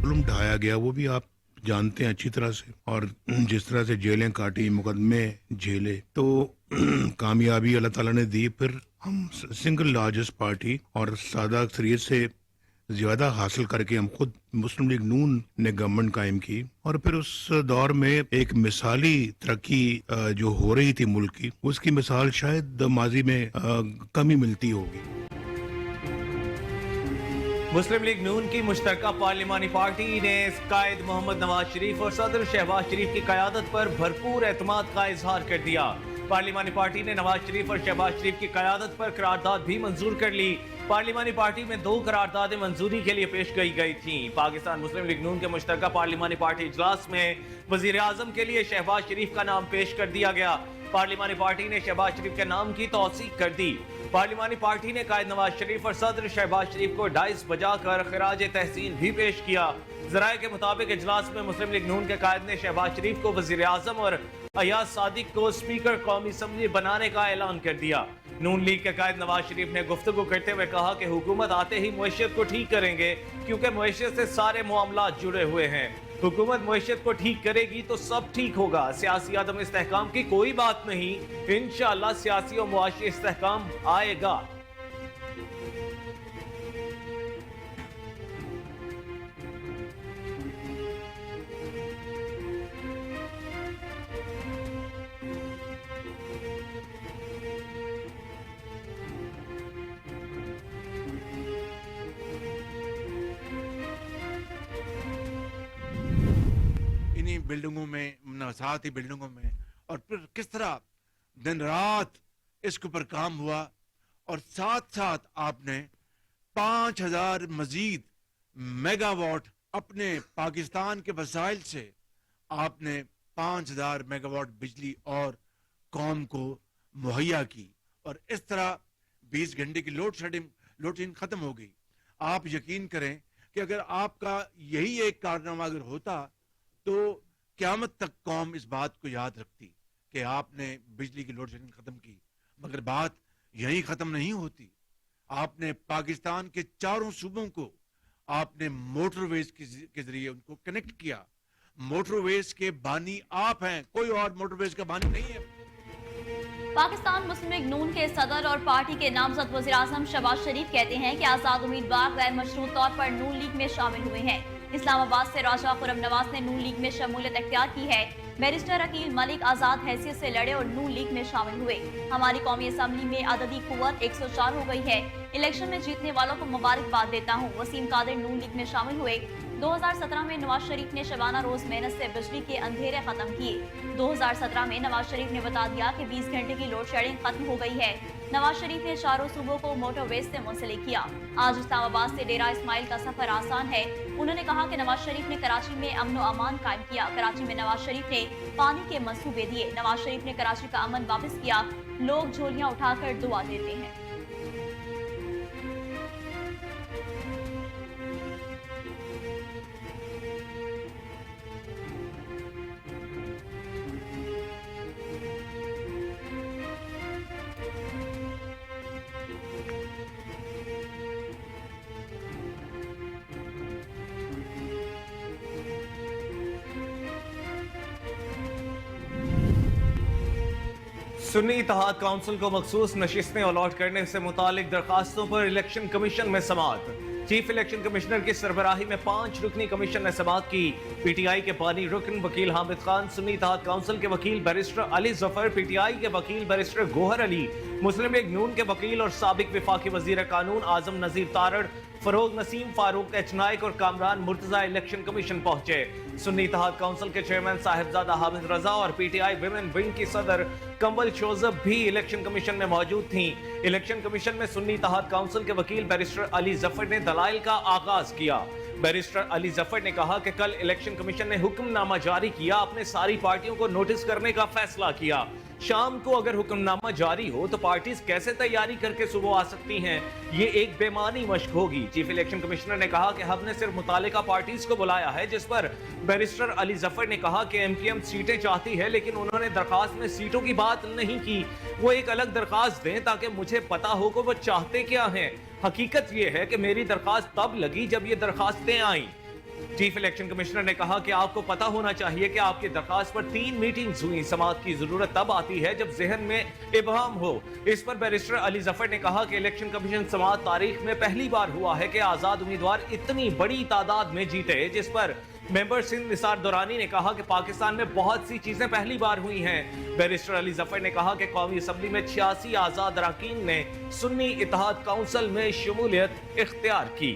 जुल्म ढाया गया वो भी आप जानते हैं अच्छी तरह से, और जिस तरह से जेलें काटी, मुकदमे झेले, तो कामयाबी अल्लाह ताला ने दी। फिर हम सिंगल लार्जेस्ट पार्टी और सादा अक्सरियत से ज्यादा हासिल करके हम खुद मुस्लिम लीग नून ने गवर्नमेंट कायम की, और फिर उस दौर में एक मिसाली तरक्की जो हो रही थी मुल्क की, उसकी मिसाल शायद माजी में कम ही मिलती होगी। मुस्लिम लीग नून की मुश्तरका पार्लिमानी पार्टी ने कायद मोहम्मद नवाज शरीफ और सदर शहबाज शरीफ की क़यादत पर भरपूर एतमाद का इजहार कर दिया। पार्लिमानी पार्टी ने नवाज शरीफ और शहबाज शरीफ की क़यादत पर करारदाद भी मंजूर कर ली। पार्लिमानी पार्टी में 2 करारदादें मंजूरी के लिए पेश की गई थी। पाकिस्तान मुस्लिम लीग नून के मुश्तरका पार्लिमानी पार्टी इजलास में वजीर आजम के लिए शहबाज शरीफ का नाम पेश कर दिया गया। पार्लिमानी पार्टी ने शहबाज शरीफ के नाम की तौसीक कर दी। पार्लिमानी पार्टी ने कायद नवाज शरीफ और सदर शहबाज शरीफ को डाइस बजाकर खिराज तहसीन भी पेश किया। जराये के मुताबिक इजलास में मुस्लिम लीग नून के कायद ने शहबाज शरीफ को वजीर आजम और अयाज सादिक को स्पीकर कौमी असम्बली बनाने का ऐलान कर दिया। नून लीग के कायद नवाज शरीफ ने गुफ्तगू करते हुए कहा कि हुकूमत आते ही मुईशत को ठीक करेंगे, क्योंकि मुईशत से सारे मामला जुड़े हुए हैं। हुकूमत मुईशत को ठीक करेगी तो सब ठीक होगा। सियासी अदम इस्तेहकाम की कोई बात नहीं, इंशाअल्लाह सियासी और मुआशी इस्तेहकाम आएगा। बिल्डिंगों में, साथ ही बिल्डिंगों में, और फिर किस तरह दिन रात इसके ऊपर काम हुआ, और साथ साथ आपने 5000 मजीद मेगावाट अपने पाकिस्तान के वसाइल से आपने 5000 मेगावाट बिजली और कौम को मुहैया की, और इस तरह 20 घंटे की लोड शेडिंग खत्म हो गई। आप यकीन करें कि अगर आपका यही एक कारनामा अगर होता तो क़यामत तक कौम इस बात को याद रखती कि आपने बिजली की लोड शेडिंग खत्म की। मगर बात यही खत्म नहीं होती। आपने पाकिस्तान के 4 सूबों को आपने मोटरवेज के जरिए उनको कनेक्ट किया। मोटरवेज के बानी आप हैं, कोई और मोटरवेज का बानी नहीं है। पाकिस्तान मुस्लिम लीग नून के सदर और पार्टी के नामजद वज़ीर आज़म शहबाज शरीफ कहते हैं कि आजाद उम्मीदवार गैर मशरूत तौर पर नून लीग में शामिल हुए हैं। इस्लामाबाद से राजा खुर्रम नवाज ने नून लीग में शमूलियत अख्तियार की है। बैरिस्टर अकील मलिक आजाद हैसियत से लड़े और नून लीग में शामिल हुए। हमारी कौमी असम्बली में अददी कुव्वत 104 हो गई है। इलेक्शन में जीतने वालों को मुबारकबाद देता हूँ। वसीम कादिर नून लीग में शामिल हुए। 2017 में नवाज शरीफ ने शबाना रोज मेहनत से बिजली के अंधेरे खत्म किए। 2017 में नवाज शरीफ ने बता दिया कि 20 घंटे की लोड शेडिंग खत्म हो गई है। नवाज शरीफ ने 4 सूबों को मोटरवेज से मुंसलिक किया। आज इस्लामाबाद से डेरा इस्माइल का सफर आसान है। उन्होंने कहा कि नवाज शरीफ ने कराची में अमन व अमान कायम किया। कराची में नवाज शरीफ ने पानी के मंसूबे दिए। नवाज शरीफ ने कराची का अमन वापस किया। लोग झोलियां उठाकर दुआ देते हैं। सुन्नी इत्तेहाद काउंसिल को मखसूस नशिस्तें अलॉट करने से मुतालिक दरखास्तों पर इलेक्शन कमीशन में समाअत। चीफ इलेक्शन कमिश्नर की सरबराही में 5 रुकनी कमीशन ने समाअत की। पीटीआई के बानी रुकन वकील हामिद खान, सुन्नी इत्तेहाद काउंसिल के वकील बैरिस्टर अली जफर, पीटीआई के वकील बैरिस्टर गोहर अली, मुस्लिम लीग नून के वकील और साबिक विफाकी वजीर कानून आजम नजीर तारड़, फरोग नसीम, फारूक एच नाइक और कामरान मुर्तजा इलेक्शन कमीशन पहुंचे। सुन्नी इत्तेहाद काउंसिल के चेयरमैन साहिबजादा हामिद रजा और पीटीआई विमेन विंग की सदर कंवल शोजब भी इलेक्शन कमीशन में मौजूद थीं। इलेक्शन कमीशन में सुन्नी इत्तेहाद काउंसिल के वकील बैरिस्टर अली जफर ने दलाइल का आगाज किया। बैरिस्टर अली जफर ने कहा कि कल इलेक्शन कमीशन ने हुक्मनामा जारी किया, अपने सारी पार्टियों को नोटिस करने का फैसला किया। शाम को अगर हुक्मनामा जारी हो तो पार्टीज कैसे तैयारी करके सुबह आ सकती हैं? ये एक बेमानी मशक होगी। चीफ इलेक्शन कमिश्नर ने कहा कि हमने सिर्फ मुतालिका पार्टीज को बुलाया है, जिस पर बैरिस्टर अली जफर ने कहा कि एमपीएम सीटें चाहती है, लेकिन उन्होंने दरखास्त में सीटों की बात नहीं की। वो एक अलग दरखास्त दें ताकि मुझे पता हो कि वो चाहते क्या हैं। हकीकत ये है कि मेरी दरखास्त तब लगी जब ये दरखास्तें आई। چیف الیکشن کمشنر نے کہا کہ آپ کو پتا ہونا چاہیے کہ آپ کی درخواست پر 3 میٹنگز ہوئی. سماعت کی ضرورت تب آتی ہے جب ذہن میں ابہام ہو. اس پر بیرسٹر علی ظفر نے کہا کہ الیکشن کمیشن سماعت تاریخ میں پہلی بار ہوا ہے کہ آزاد امیدوار اتنی بڑی تعداد میں جیتے, جس پر ممبر سندھ نثار دورانی نے کہا کہ پاکستان میں بہت سی چیزیں پہلی بار ہوئی ہیں. بیرسٹر علی ظفر نے کہا کہ قومی اسمبلی میں 86 آزاد اراکین نے سنی اتحاد کونسل میں شمولیت اختیار کی.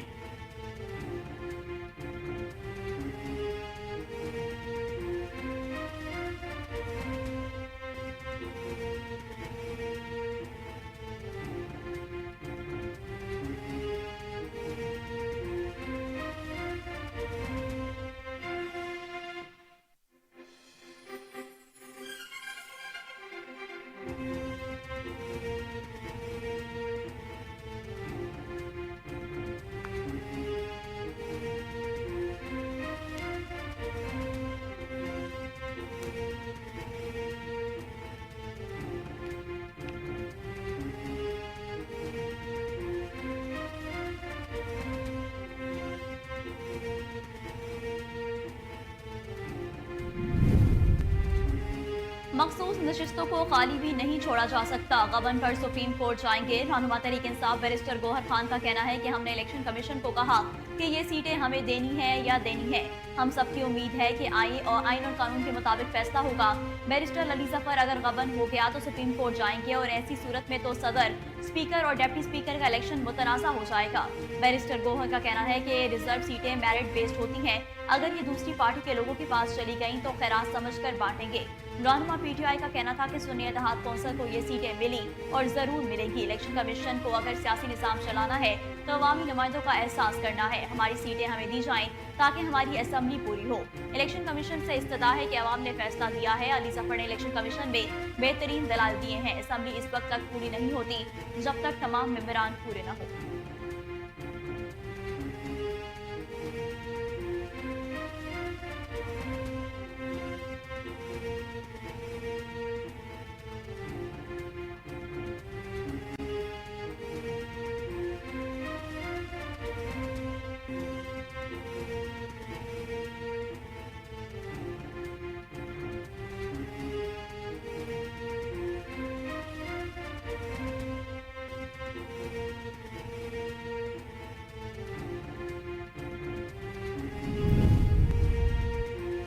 مخصوص نشستوں کو خالی بھی نہیں چھوڑا جا سکتا. غبن پر سپریم کورٹ جائیں گے. رہنما تحریک انصاف بیرسٹر گوہر خان کا کہنا ہے کہ ہم نے الیکشن کمیشن کو کہا کہ یہ سیٹیں ہمیں دینی ہے یا دینی ہے. ہم سب کی امید ہے کہ آئین اور قانون کے مطابق فیصلہ ہوگا. بیرسٹر علی ظفر اگر غبن ہو گیا تو سپریم کورٹ جائیں گے اور ایسی صورت میں تو صدر, اسپیکر اور ڈپٹی اسپیکر کا الیکشن متنازع ہو جائے گا. بیرسٹر گوہر کا کہنا ہے کہ ریزرو سیٹیں میرٹ بیسڈ ہوتی ہیں. اگر یہ دوسری پارٹی کے لوگوں کے پاس چلی گئیں تو خیرات سمجھ کر بانٹیں گے. رہنما پی ٹی آئی کا کہنا تھا کہ سنی اتحاد کونسل کو یہ سیٹیں ملی اور ضرور ملیں گی. الیکشن کمیشن کو اگر سیاسی نظام چلانا ہے تو عوامی نمائندوں کا احساس کرنا ہے. ہماری سیٹیں ہمیں دی جائیں تاکہ ہماری اسمبلی پوری ہو. الیکشن کمیشن سے استدعا ہے کہ عوام نے فیصلہ دیا ہے. علی ظفر نے الیکشن کمیشن میں بہترین دلائل دیے ہیں. اسمبلی اس وقت تک پوری نہیں ہوتی جب تک تمام ممبران پورے نہ ہو.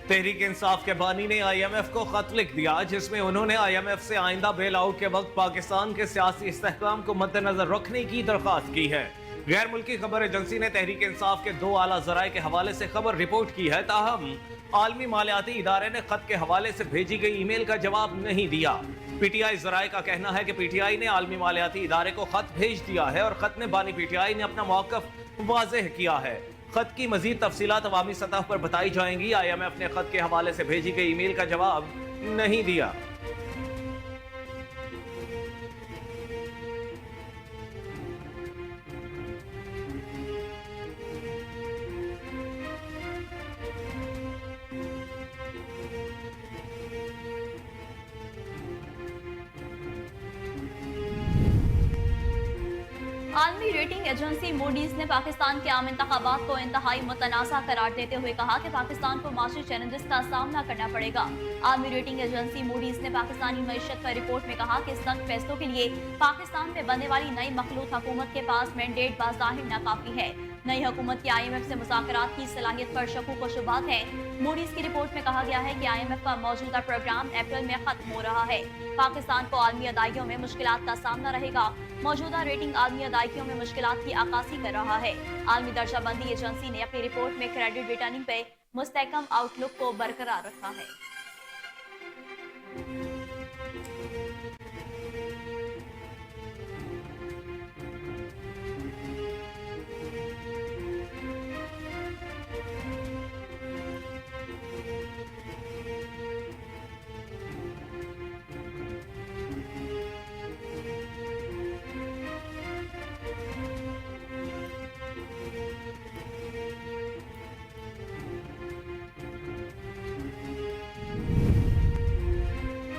تحریک انصاف کے بانی نے آئی ایم ایف کو خط لکھ دیا جس میں انہوں نے آئی ایم ایف سے آئندہ بیل آؤٹ کے وقت پاکستان کے سیاسی استحکام کو مد نظر رکھنے کی درخواست کی ہے. غیر ملکی خبر ایجنسی نے تحریک انصاف کے 2 اعلیٰ ذرائع کے حوالے سے خبر رپورٹ کی ہے. تاہم عالمی مالیاتی ادارے نے خط کے حوالے سے بھیجی گئی ای میل کا جواب نہیں دیا. پی ٹی آئی ذرائع کا کہنا ہے کہ پی ٹی آئی نے عالمی مالیاتی ادارے کو خط بھیج دیا ہے اور خط میں بانی پی ٹی آئی نے اپنا موقف واضح کیا ہے. خط کی مزید تفصیلات عوامی سطح پر بتائی جائیں گی. آئی ایم ایف نے خط کے حوالے سے بھیجی گئی ای میل کا جواب نہیں دیا. عالمی ریٹنگ ایجنسی موڈیز نے پاکستان کے عام انتخابات کو انتہائی متنازع قرار دیتے ہوئے کہا کہ پاکستان کو معاشی چیلنجز کا سامنا کرنا پڑے گا. عالمی ریٹنگ ایجنسی موڈیز نے پاکستانی معیشت پر رپورٹ میں کہا کہ سخت فیصلوں کے لیے پاکستان میں بننے والی نئی مخلوط حکومت کے پاس مینڈیٹ بظاہر ناکافی ہے. نئی حکومت کی آئی ایم ایف سے مذاکرات کی صلاحیت پر شکوک و شبہات ہیں. موڈیز کی رپورٹ میں کہا گیا ہے کہ آئی ایم ایف کا موجودہ پروگرام اپریل میں ختم ہو رہا ہے. پاکستان کو عالمی ادائیگیوں میں مشکلات کا سامنا رہے گا. موجودہ ریٹنگ عالمی ادائیگیوں میں مشکلات کی عکاسی کر رہا ہے. عالمی درجہ بندی ایجنسی نے اپنی رپورٹ میں کریڈٹ ریٹرننگ پہ مستحکم آؤٹ لک کو برقرار رکھا ہے.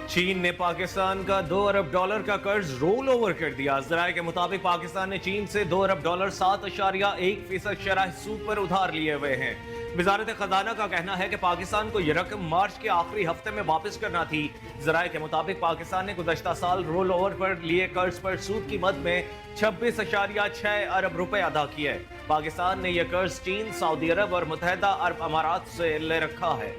چین نے پاکستان کا $2 ارب کا قرض رول اوور کر دیا. ذرائع کے مطابق پاکستان نے چین سے $2 ارب 7.1% شرح سود پر ادھار لیے ہوئے ہیں. वजारत खजाना का कहना है कि पाकिस्तान को यह रकम मार्च के आखिरी हफ्ते में वापस करना थी। जराये के मुताबिक पाकिस्तान ने गुज़श्ता साल रोल ओवर पर लिए कर्ज पर सूद की मद में 26.6 अरब रुपए अदा किए। पाकिस्तान ने यह कर्ज चीन, सऊदी अरब और मुत्तहदा अरब अमारात से ले रखा है।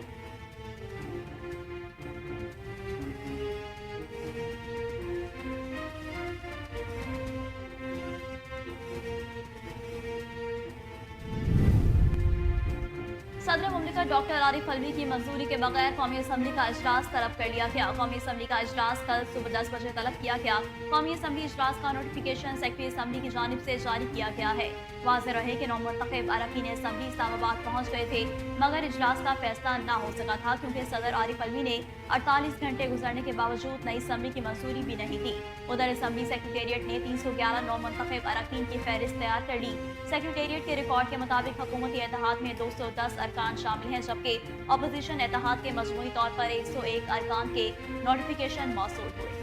सदर मुमलिकत डॉक्टर आरिफ अलवी की मंजूरी के बगैर कौमी असम्बली का इजलास तलब कर लिया गया। कौमी असम्बली का इजलास कल सुबह 10 बजे तलब किया गया। कौमी असम्बली इजलास का नोटिफिकेशन सेक्रेटरी असम्बली की जानिब से जारी किया गया है। वाज़ेह रहे कि नौमुंतखब अरकान असम्बली इस्लामाबाद पहुँच गए थे, मगर इजलास का फैसला न हो सका था क्योंकि सदर आरिफ अलवी ने 48 घंटे गुजरने के बावजूद नई असम्बली की मंजूरी भी नहीं दी। उधर असम्बली सेक्रेटेरिएट ने 311 नौमुंतखब अरकान की फहरिस्त तैयार कर ली। सेक्रेटेरिएट के रिकॉर्ड के मुताबिक हुकूमती इत्तेहाद में 210 अरकान शामिल हैं, जबकि अपोजिशन इत्तेहाद के मजमूई तौर पर 101 अरकान के नोटिफिकेशन मौसूल हुए।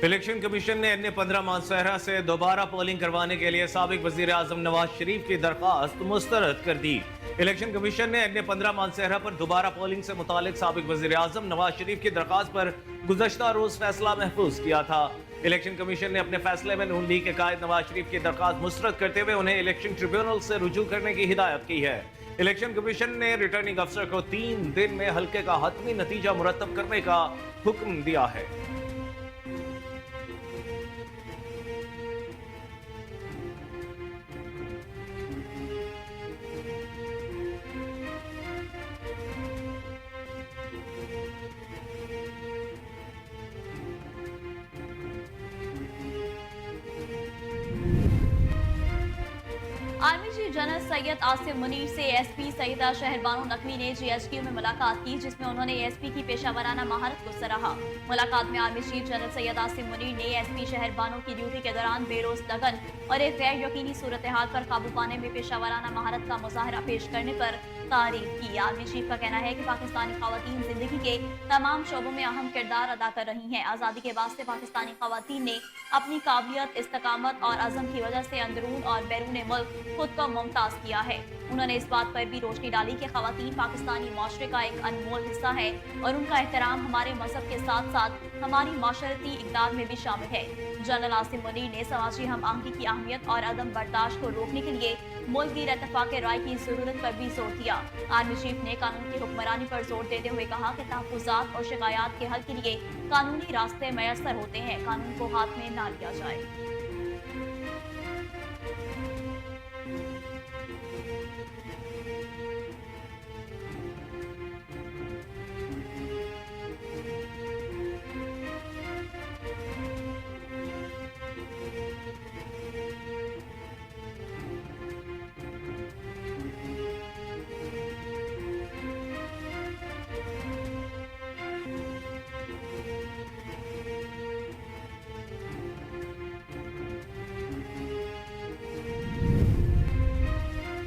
इलेक्शन कमीशन ने अन्य 15 मानसहरा से दोबारा पोलिंग करवाने के लिए साबिक वजीर आजम नवाज शरीफ की दरख्वास्त मुस्तरद कर दी। इलेक्शन कमीशन ने अन्य 15 मानसहरा पर दोबारा पोलिंग से मुतालिक साबिक वजीर आजम नवाज शरीफ की दरख्वास्त पर गुज़श्ता रोज फैसला महफूज किया था। इलेक्शन कमीशन ने अपने फैसले में नून लीग के कायद नवाज शरीफ की दरख्वास्त मुस्तरद करते हुए उन्हें इलेक्शन ट्रिब्यूनल से रुजू करने की हिदायत की है। इलेक्शन कमीशन ने रिटर्निंग अफसर को 3 दिन में हल्के का हतमी नतीजा मुरतब करने का हुक्म दिया है। Army chief general Syed Asim Munir से एसपी सईदा शहरबानो नकवी ने जीएचक्यू में मुलाकात की, जिसमें उन्होंने एसपी की पेशावराना महारत को सराहा। मुलाकात में army chief general Syed Asim Munir ने एसपी शहरबानो की ड्यूटी के दौरान बेरोज लगन और एक गैर यकीनी सूरत हाल पर काबू पाने में पेशावराना महारत का मुजाहरा पेश करने पर तारीफ की। आर्मी चीफ का कहना है कि पाकिस्तानी खवातीन जिंदगी के तमाम शोबों में अहम किरदार अदा कर रही हैं। आज़ादी के वास्ते पाकिस्तानी खवातीन ने अपनी काबिलियत, इस्तकामत और अज़म की वजह से अंदरून और बैरून मुल्क खुद को मुमताज किया है। उन्होंने इस बात पर भी रोशनी डाली कि खवातीन पाकिस्तानी माशरे का एक अनमोल हिस्सा है और उनका एहतराम हमारे मजहब के साथ साथ हमारी माशरती इक़दार में भी शामिल है। जनरल आसिम मुनीर ने समाजी हम आहंगी की अहमियत और अदम बर्दाश्त को रोकने के लिए मुल्क की इत्तेफाक राय की जरूरत पर भी जोर दिया। आर्मी चीफ ने कानून की हुक्मरानी पर जोर देते हुए कहा कि तहफ़्फ़ुज़ात और शिकायत के हल के लिए कानूनी रास्ते मैसर होते हैं, कानून को हाथ में ना लिया जाए।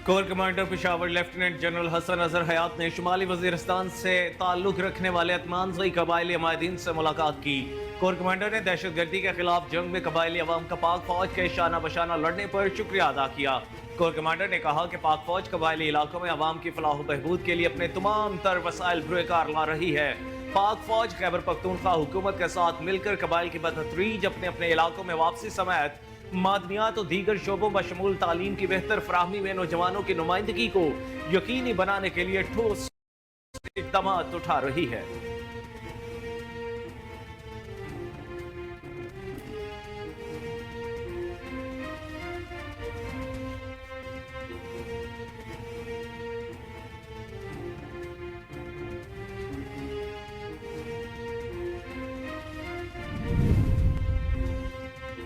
Core commander Peshawar lieutenant general Hasan Azhar Hayat ने शुमाली वजीरिस्तान से ताल्लुक रखने वाले अतमानजई कबायली अमायदीन से मुलाकात की। कोर कमांडर ने दहशत गर्दी के खिलाफ जंग में कबायली अवाम का पाक फौज के शाना बशाना लड़ने पर शुक्रिया अदा किया। कोर कमांडर ने कहा कि पाक फौज कबायली इलाकों में अवाम की फलाह बहबूद के लिए अपने तमाम तर वसाइल बुरेकार ला रही है। पाक फौज खैबर पख्तूनख्वा हुकूमत के साथ मिलकर कबाइल की बदतरीज अपने अपने इलाकों में वापसी समेत मादनियात और दीगर शोबों बशमूल तालीम की बेहतर फराहमी में नौजवानों की नुमाइंदगी को यकीनी बनाने के लिए ठोस इक़दाम उठा रही है।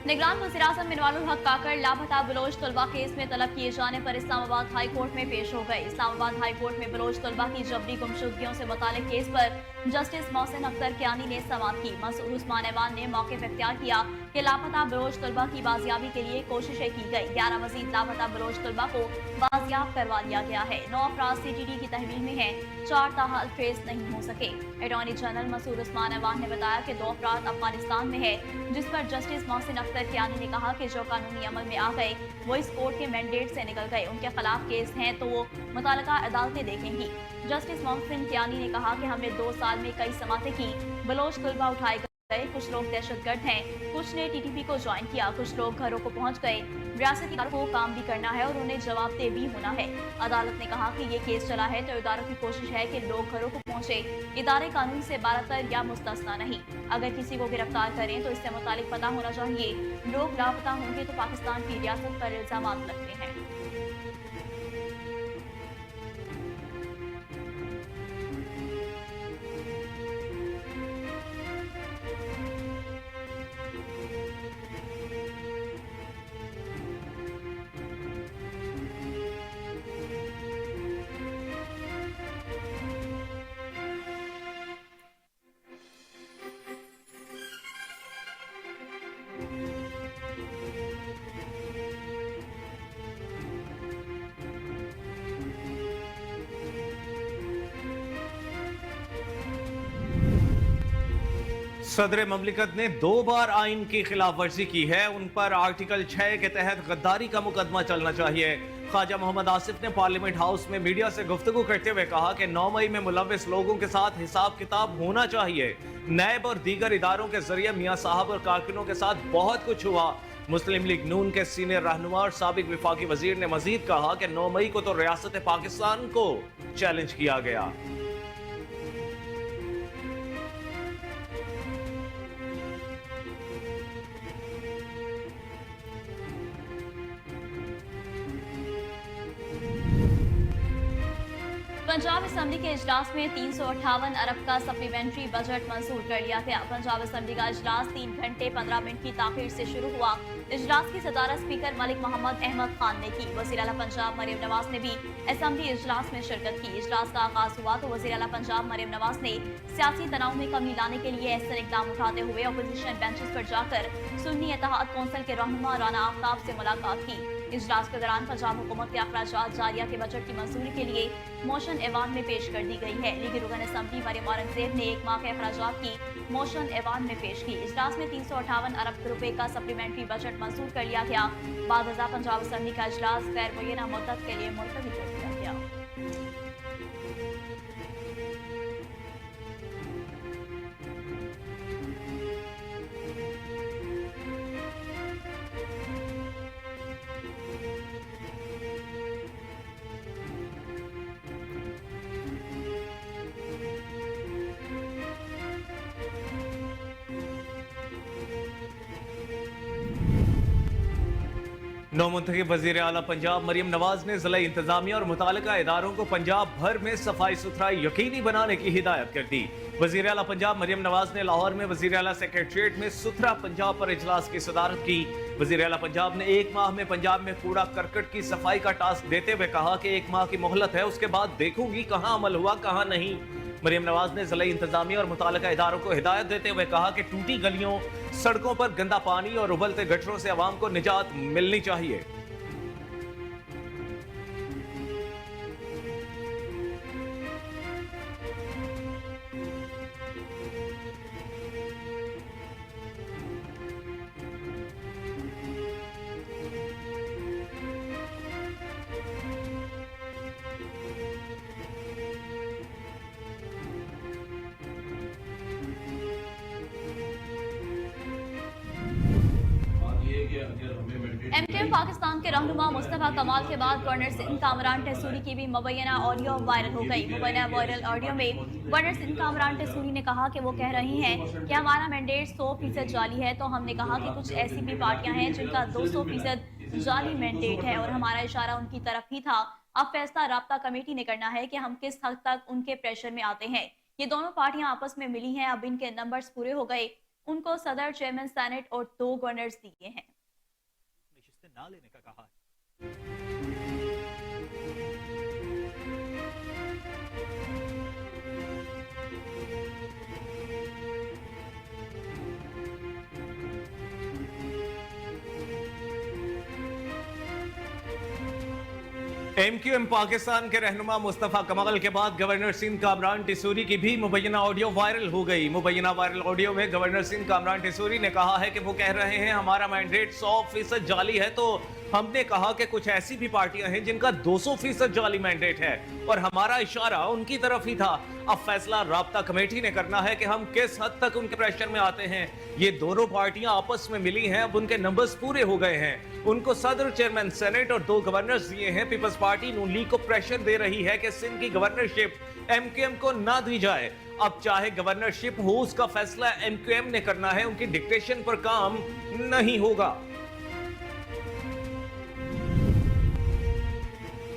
निगरान वज़ीर-ए-आज़म मिनवाल उल हक काकड़ लापता बलोच तलबा केस में तलब किए जाने पर इस्लामाबाद हाई कोर्ट में पेश हो गए। इस्लामाबाद हाई कोर्ट में बलोच तलबा की जबरी गुमशुदगियों से मुतालिक केस पर जस्टिस मोहसिन अख्तर कियानी ने समाअत की। मसूद उस्मान ऐवान ने मौक़िफ़ इख्तियार किया कि लापता बलोच तलबा की बाजियाबी के लिए कोशिशें की गई। 11 मजीद लापता बलोच तलबा को बाजियाब करवा लिया गया है। 9 अफराद CTD की तहवील में हैं, 4 ताहाल ट्रेस नहीं हो सके। अटॉर्नी जनरल मसूद उस्मान ऐवान ने बताया कि 2 अफराद अफगानिस्तान में है, जिस पर जस्टिस मोहसिन अख्तर कियानी ने कहा कि जो कानूनी अमल में आ गए वो इस कोर्ट के मैंडेट से निकल गए। उनके खिलाफ केस हैं तो वो मुताल्लिका अदालतें देखेंगी। जस्टिस मोहसिन कियानी ने कहा कि हमने 2 साल में कई समातें की। बलोच तलबा उठाए गए, कुछ लोग दहशतगर्द हैं, कुछ ने TTP को ज्वाइन किया, कुछ लोग घरों को पहुंच गए। रियासती इदारों को काम भी करना है और उन्हें जवाबदेह भी होना है। अदालत ने कहा कि ये केस चला है तो इदारों की कोशिश है कि लोग घरों को पहुंचे। इदारे कानून से बारतर या मुस्तस्ना नहीं। अगर किसी को गिरफ्तार करें तो इससे मुतालिक पता होना चाहिए। लोग लापता होंगे तो पाकिस्तान की रियासत पर इल्जामात लगते हैं। सदर ममलिकत ने 2 बार आइन की खिलाफ वर्जी की है, उन पर आर्टिकल 6 के तहत गद्दारी का मुकदमा चलना चाहिए। ख्वाजा मोहम्मद आसिफ ने पार्लियामेंट हाउस में मीडिया से गुफ्तगू करते हुए कहा कि 9 मई में मुलव्विस लोगों के साथ हिसाब किताब होना चाहिए। नैब और दीगर इदारों के जरिए मियां साहब और कारकुनों के साथ बहुत कुछ हुआ। मुस्लिम लीग नून के सीनियर रहनुमा और साबिक विफाकी वजीर ने मजीद कहा कि 9 मई को तो रियासत पाकिस्तान को चैलेंज किया गया। पंजाब असेंबली के इजलास में 358 अरब का सप्लीमेंट्री बजट मंजूर कर लिया गया। पंजाब असेंबली का इजलास 3 घंटे 15 मिनट की ताखीर से शुरू हुआ। इजलास की सदारत स्पीकर मलिक मोहम्मद अहमद खान ने की। वज़ीर आला पंजाब मरियम नवाज ने भी असेंबली इजलास में शिरकत की। इजलास का आगाज हुआ तो वज़ीर आला पंजाब मरियम नवाज ने सियासी तनाव में कमी लाने के लिए ऐसे इकदाम उठाते हुए अपोजिशन बेंचेस पर जाकर सुन्नी इत्तेहाद कौंसिल के रहनुमा राना आफ्ताब से मुलाकात की। इजलास के दौरान पंजाब हुकूमत के अखराजात जारिया के बजट की मंजूरी के लिए मोशन ऐवान में पेश कर दी गई है। लीगी रुकन असेंबली मरियम औरंगजेब ने 1 माह के अखराजात की मोशन ऐवान में पेश की। इजलास में 358 अरब रुपए का सप्लीमेंट्री बजट मंजूर कर लिया गया। बाद अज़ा पंजाब असेंबली का इजलास गैर मुय्यना मुद्दत के लिए मुलतवी कर दिया गया। नौमुंतखब वज़ीर आला पंजाब मरियम नवाज ने ज़िला इंतजामिया और मुतालिका इदारों को पंजाब भर में सफाई सुथराई यकीनी बनाने की हिदायत कर दी। वज़ीर आला पंजाब मरियम नवाज ने लाहौर में वज़ीर आला सेक्रेटरीट में सुथरा पंजाब पर इजलास की सदारत की। वज़ीर आला पंजाब ने 1 माह में पंजाब में कूड़ा करकट की सफाई का टास्क देते हुए कहा कि 1 माह की मोहलत है, उसके बाद देखूंगी कहाँ अमल हुआ कहाँ नहीं। मरियम नवाज ने ज़िला इंतजामिया और मुतालिका इदारों को हिदायत देते हुए कहा कि टूटी गलियों, सड़कों पर गंदा पानी और उबलते गटरों से आवाम को निजात मिलनी चाहिए। MKM पाकिस्तान के रहनुमा मुस्तफा कमाल के बाद गवर्नर सिंध कामरान टेसूरी की भी मुबैना ऑडियो वायरल हो गई। मुबैना वायरल ऑडियो में गवर्नर सिंध कामरान टेसूरी ने कहा कि वो कह रही हैं कि हमारा मैंडेट 100% जाली है, तो हमने कहा कि कुछ ऐसी भी पार्टियां हैं जिनका 200% जाली मैंडेट है और हमारा इशारा उनकी तरफ ही था। अब फैसला राब्ता कमेटी ने करना है कि हम किस हद तक उनके प्रेशर में आते हैं। ये दोनों पार्टियां आपस में मिली हैं, अब इनके नंबर्स पूरे हो गए उनको सदर, चेयरमैन सेनेट और 2 गवर्नर्स दिए हैं। नशिस्तें ना लेने का कहा है। एमक्यूएम पाकिस्तान के रहनुमा मुस्तफा कमाल के बाद गवर्नर सिंध कामरान टिसूरी की भी मुबैना ऑडियो वायरल हो गई। मुबैना वायरल ऑडियो में गवर्नर सिंध कामरान टिसूरी ने कहा है कि वो कह रहे हैं हमारा मैंडेट 100% जाली है, तो हमने कहा कि कुछ ऐसी भी पार्टियां हैं जिनका 200% जाली मैंडेट है और हमारा इशारा उनकी तरफ ही था। अब फैसला राब्ता कमेटी ने करना है कि हम किस हद तक उनके प्रेशर में आते हैं। ये दोनों पार्टियां आपस में मिली हैं, अब उनके नंबर्स पूरे हो गए हैं। उनको सदर, चेयरमैन सेनेट और 2 गवर्नर्स दिए हैं। पीपल्स पार्टी नून लीग को प्रेशर दे रही है कि सिंध की गवर्नरशिप एमक्यूएम को ना दी जाए। अब चाहे गवर्नरशिप हो, उसका फैसला एमक्यूएम ने करना है, उनकी डिक्टेशन पर काम नहीं होगा।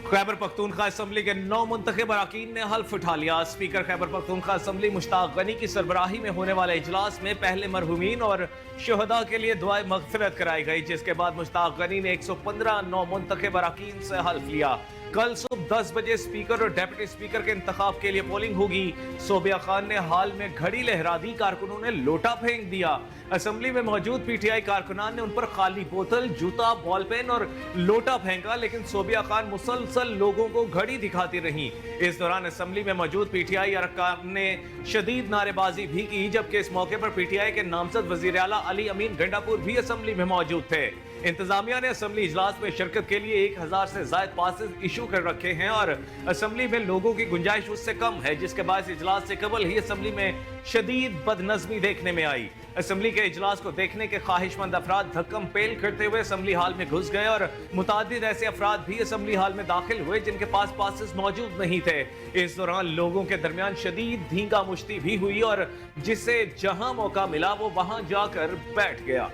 खैबर पख्तूनख्वा असम्बली के 9 मुंतखब अरकान ने हल्फ उठा लिया। स्पीकर खैबर पख्तूनख्वा असम्बली मुश्ताक गनी की सरबराही में होने वाले इजलास में पहले मरहूमीन और शुहदा के लिए दुआए मगफिरत कराई गई, जिसके बाद मुश्ताक गनी ने 115 9 मुंतखब अरकान से हल्फ लिया। कल सुबह 10 बजे स्पीकर और डेप्यूटी स्पीकर के इंतखाब के लिए पोलिंग होगी। सोबिया खान ने हाल में घड़ी लहरा दी, कारकुनों ने लोटा फेंक दिया। असेंबली में मौजूद पीटीआई कारकुनान ने उन पर खाली बोतल, जूता, बॉल पेन और लोटा फेंका, लेकिन सोबिया खान मुसलसल लोगों को घड़ी दिखाती रही। इस दौरान असेंबली में मौजूद पीटीआई अरकान ने शदीद नारेबाजी भी की, जबकि इस मौके पर पीटीआई के नामजद वजीर आला अली अमीन गंडापुर भी असेंबली में मौजूद थे। इंतजामिया ने असेंबली इजलास में शिरकत के लिए 1000 से ज्यादा पासेस इशू कर रखे हैं और असेंबली में लोगों की गुंजाइश उससे कम है, जिसके बाद इजलास से कबल ही असेंबली में शदीद बदनज़मी देखने में आई। असेंबली के इजलास को देखने के ख्वाहिशमंद अफराद धक्कम पेल करते हुए असेंबली हाल में घुस गए और मुतादिद ऐसे अफराद भी असेंबली हाल में दाखिल हुए जिनके पास पासेस मौजूद नहीं थे। इस दौरान लोगों के दरमियान शदीद धींगा मुश्ती भी हुई और जिसे जहां मौका मिला वो वहां जाकर बैठ गया।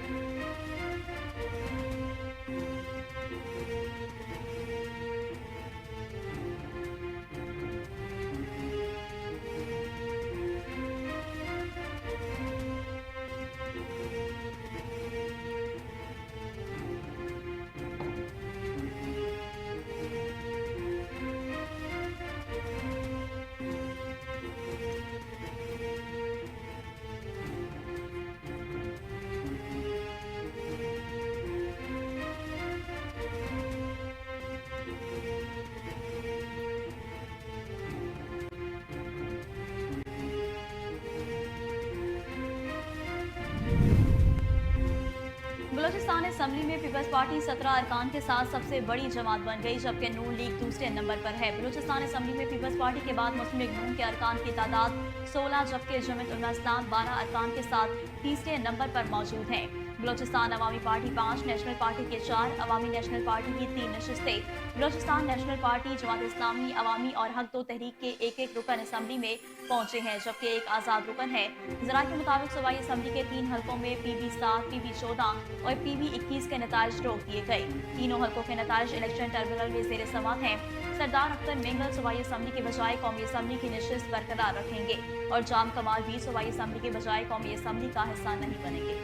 बलूचिस्तान असेंबली में पीपल्स पार्टी 17 अरकान के साथ सबसे बड़ी जमात बन गई, जबकि नून लीग दूसरे नंबर पर है। बलूचिस्तान असेंबली में पीपल्स पार्टी के बाद मुस्लिम लीग नून के अरकान की तादाद 16, जबकि जमीयत उलमा इस्लाम 12 अरकान के साथ तीसरे नंबर पर मौजूद हैं। बलूचिस्तान अवामी पार्टी 5, नेशनल पार्टी के 4, अवामी नेशनल पार्टी की 3 नशिस्तें। बलूचिस्तान नेशनल पार्टी, जमात इस्लामी, अवामी और हक दो तहरीक के एक रुकन असेंबली में पहुंचे हैं, जबकि एक आज़ाद रुकन है। ज़राए के मुताबिक सूबाई असेंबली के 3 हल्कों में PB 7, PB 14 और PB 21 के नताइज रोक दिए गए। तीनों हल्कों के नताइज इलेक्शन टर्मिनल में ज़ेर समात हैं। सरदार अख्तर मेंगल सूबाई असेंबली के बजाय कौमी असेंबली की नशिस्त बरकरार रखेंगे और जाम कमाल भी सूबाई असेंबली के बजाय कौमी असेंबली का हिस्सा नहीं बनेंगे।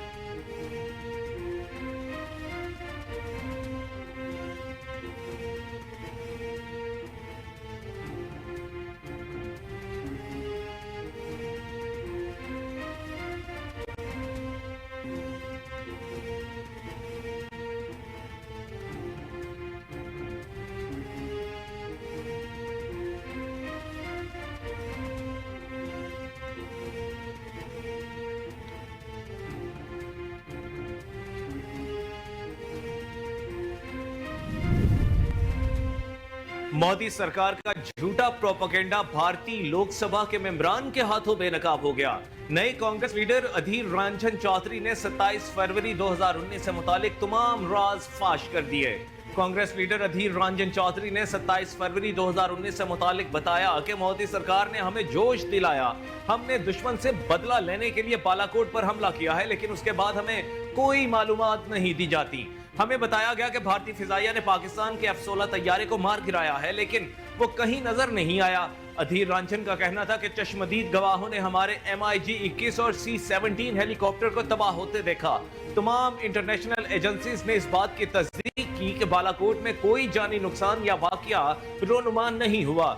मोदी सरकार का झूठा प्रोपेगेंडा भारतीय लोकसभा के मेंबरान के हाथों बेनकाब हो गया। नए कांग्रेस लीडर अधीर रंजन चौधरी ने 27 फरवरी 2019 से मुतालिक तमाम राज फाश कर दिए। कांग्रेस लीडर अधीर रंजन चौधरी ने 27 फरवरी 2019 से मुतालिक बताया कि मोदी सरकार ने हमें जोश दिलाया, हमने दुश्मन से बदला लेने के लिए बालाकोट पर हमला किया है, लेकिन उसके बाद हमें कोई मालूमात नहीं दी जाती। हमें बताया गया कि भारतीय फिजाइया ने पाकिस्तान के F-16 तैयारे को मार गिराया है, लेकिन वो कहीं नजर नहीं आया। अधीर रंजन का कहना था कि चश्मदीद गवाहों ने हमारे MiG-21 और C-17 हेलीकॉप्टर को तबाह होते देखा। तमाम इंटरनेशनल एजेंसीज ने इस बात की तस्दीक की कि बालाकोट में कोई जानी नुकसान या वाकया रोनुमा नहीं हुआ।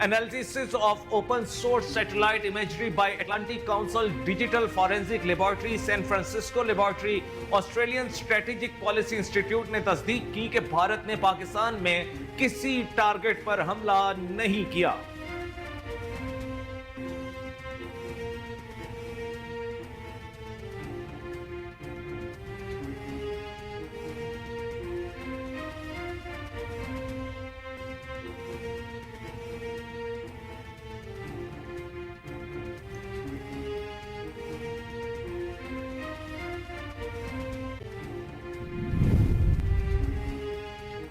Analysis of open source satellite imagery by Atlantic Council, Digital Forensic Laboratory, San Francisco Laboratory, Australian Strategic Policy Institute ने तस्दीक की कि भारत ने पाकिस्तान में किसी टारगेट पर हमला नहीं किया।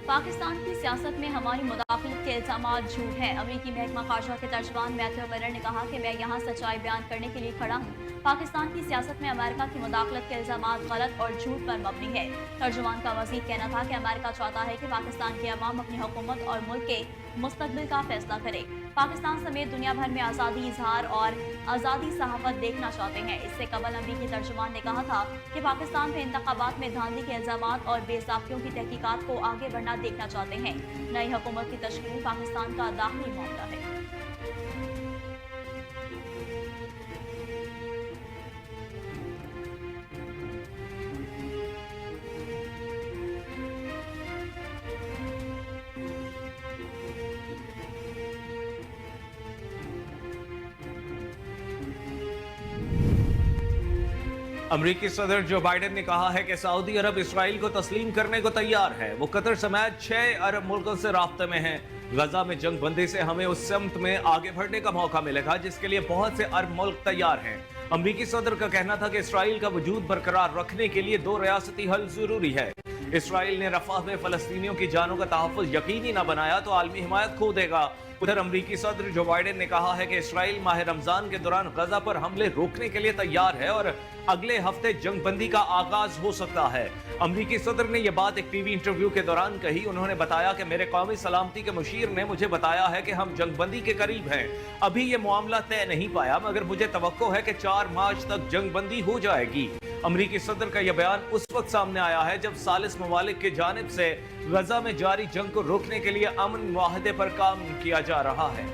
पाकिस्तान की सियासत में हमारी मुदाखलत के इल्जामात झूठ हैं। अमरीकी महकमा खारजा के तर्जुमान मैथ्यू मिलर ने कहा कि मैं यहाँ सच्चाई बयान करने के लिए खड़ा हूँ। पाकिस्तान की सियासत में अमेरिका की मुदाखलत के इल्जामात गलत और झूठ पर मबनी है। तर्जुमान का मज़ीद कहना था कि अमेरिका चाहता है कि पाकिस्तान की अवाम अपनी हुकूमत और मुल्क के मुस्तकबिल का फैसला करे। पाकिस्तान समेत दुनिया भर में आज़ादी इजहार और आज़ादी सहाफत देखना चाहते हैं। इससे कबल अमरीकी तर्जुमान ने कहा था कि पाकिस्तान में इंतखाबात में धांधली के इल्जामात और बेसाबियों की तहकीकात को आगे बढ़ना देखना चाहते हैं। नई हुकूमत की तश्कील पाकिस्तान का दाखिली मामला है। अमरीकी सदर जो बाइडेन ने कहा है कि सऊदी अरब इसराइल को तस्लीम करने को तैयार है। वो कतर समेत 6 अरब मुल्कों से राब्ते में है। गजा में जंग बंदी से हमें उस समत में आगे बढ़ने का मौका मिलेगा जिसके लिए बहुत से अरब मुल्क तैयार हैं। अमरीकी सदर का कहना था कि इसराइल का वजूद बरकरार रखने के लिए 2 रियासती हल जरूरी है। इसराइल ने रफाह में फलस्तीनियों की जानों का तहफ़्फ़ुज़ यकीनी न बनाया तो आलमी हिमायत खो देगा। उधर अमरीकी सदर जो बाइडेन ने कहा है कि इसराइल माह रमजान के दौरान गजा पर हमले रोकने के लिए तैयार है और अगले हफ्ते जंगबंदी का आगाज हो सकता है। अमरीकी सदर ने यह बात एक टीवी इंटरव्यू के दौरान कही। उन्होंने बताया कि मेरे कौमी सलामती के मुशीर ने मुझे बताया है कि हम जंगबंदी के करीब हैं। अभी ये मामला तय नहीं पाया मगर मुझे तवक्को है कि 4 मार्च तक जंगबंदी हो जाएगी। अमरीकी सदर का यह बयान उस वक्त सामने आया है जब सालिस ममालिक की जानिब से गजा में जारी जंग को रोकने के लिए अमन मुआहदे पर काम किया जा रहा है।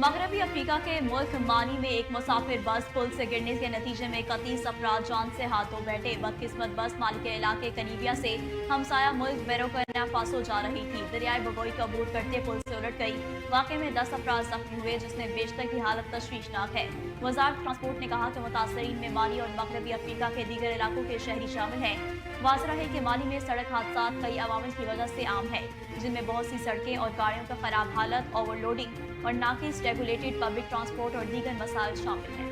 मगरबी अफ्रीका के मुल्क माली में एक मुसाफिर बस पुल से गिरने के नतीजे में 31 अफराद जान से हाथ धो बैठे। बदकिस्मत बस माली के इलाके कनीबिया से हमसाया मुल्क बुर्किना फासो जा रही थी। दरियाए बगोई का अबूर करते पुल से उलट गई। वाक़े में 10 अफराद जख्मी हुए जिसमें बेशतर की हालत तशवीशनाक है। वज़ारत ट्रांसपोर्ट ने कहा कि मुतासरीन में माली और मगरबी अफ्रीका के दीगर इलाकों के शहरी शामिल हैं। वाज़ेह है कि माली में सड़क हादसा कई अवामिल की वजह से आम है जिनमें बहुत सी सड़कें और गाड़ियों का खराब हालत, ओवरलोडिंग और नाकिस रेगुलेटेड पब्लिक ट्रांसपोर्ट और दीगर मसाइल शामिल हैं।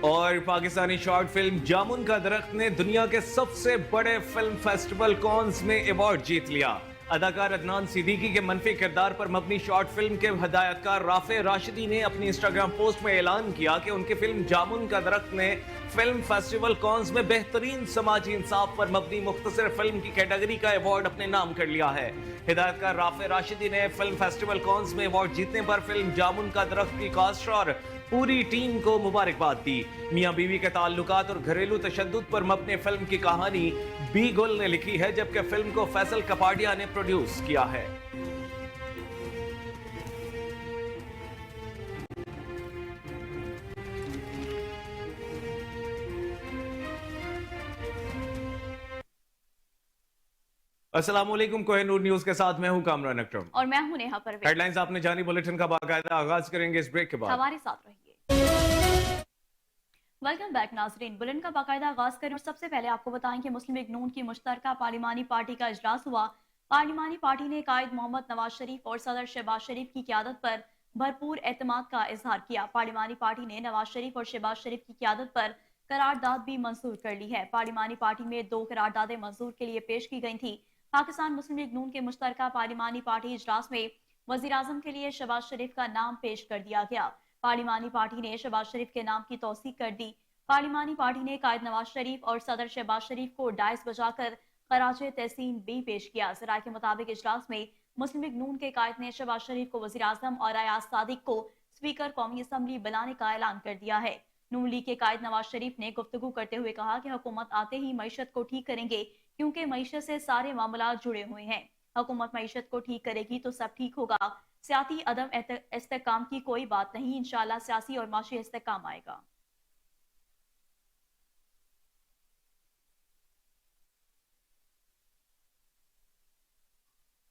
और पाकिस्तानी शॉर्ट फिल्म जामुन का दरख्त ने दुनिया के सबसे बड़े फिल्म फेस्टिवल कॉन्स में अवार्ड जीत लिया। अदाकार अदनान सिद्दीकी के मनफी किरदार पर मबनी शॉर्ट फिल्म के हदायतकार राफे राशिदी ने अपनी इंस्टाग्राम पोस्ट में ऐलान किया कि उनकी फिल्म जामुन का दरख्त ने फिल्म फेस्टिवल कॉन्स में बेहतरीन समाजी इंसाफ पर मबनी मुख्तसर फिल्म की कैटेगरी का अवार्ड अपने नाम कर लिया है। हिदायतकार राफे राशिदी ने फिल्म फेस्टिवल कॉन्स में अवार्ड जीतने पर फिल्म जामुन का दरख्त की कास्ट और पूरी टीम को मुबारकबाद दी। मियां बीवी के ताल्लुकात और घरेलू तशद्दुद पर मबनी फिल्म की कहानी बी गुल ने लिखी है जबकि फिल्म को फैसल कपाडिया ने प्रोड्यूस किया है। अस्सलाम वालेकुम, कोहिनूर न्यूज के साथ मैं हूं कामरान अकरम। और मैं हूं नेहा परवेज। हेडलाइंस आपने जानी, बुलेटिन का बाकायदा आगाज करेंगे इस ब्रेक के बाद। हमारे साथ रहिए। वेलकम बैक नाजरीन, बुलेटिन का बाकायदा आगाज करें और सबसे पहले आपको बताएं कि मुस्लिम लीग नून की मुश्तरका पार्लिमानी पार्टी का इजलास हुआ। पार्लिमानी पार्टी ने कायद मोहम्मद नवाज शरीफ और सदर शहबाज शरीफ की क़यादत पर भरपूर एतमाद का इजहार किया। पार्लिमानी पार्टी ने नवाज शरीफ और शहबाज शरीफ की क़यादत पर करारदाद भी मंजूर कर ली है। पार्लिमानी पार्टी में 2 करारदादें मंजूर के लिए पेश की गई थी। पाकिस्तान मुस्लिम लीग नून के मुश्तरका पार्लिमानी पार्टी इजलास में वजीर आजम के लिए शहबाज शरीफ का नाम पेश कर दिया गया। पार्लिमानी पार्टी ने शहबाज शरीफ के नाम की तौसीक कर दी। पार्लिमानी पार्टी ने कायद नवाज शरीफ और सदर शहबाज शरीफ को डायस बजाकर खराज तहसीन भी पेश किया। जराये के मुताबिक इजलास में मुस्लिम लीग नून के कायद ने शहबाज शरीफ को वजीर आजम और अयाज सादिक को स्पीकर कौमी असम्बली बनाने का ऐलान कर दिया है। नून लीग के कायद नवाज शरीफ ने गुफ्तगू करते हुए कहा कि हुकूमत आते ही मईशत को ठीक करेंगे, क्योंकि मईशत से सारे मामला जुड़े हुए हैं। हुकूमत मईशत को ठीक करेगी तो सब ठीक होगा। सियासी अदम इस्तेहकाम की कोई बात नहीं, इंशाअल्लाह सियासी और माशी इस्तेहकाम आएगा।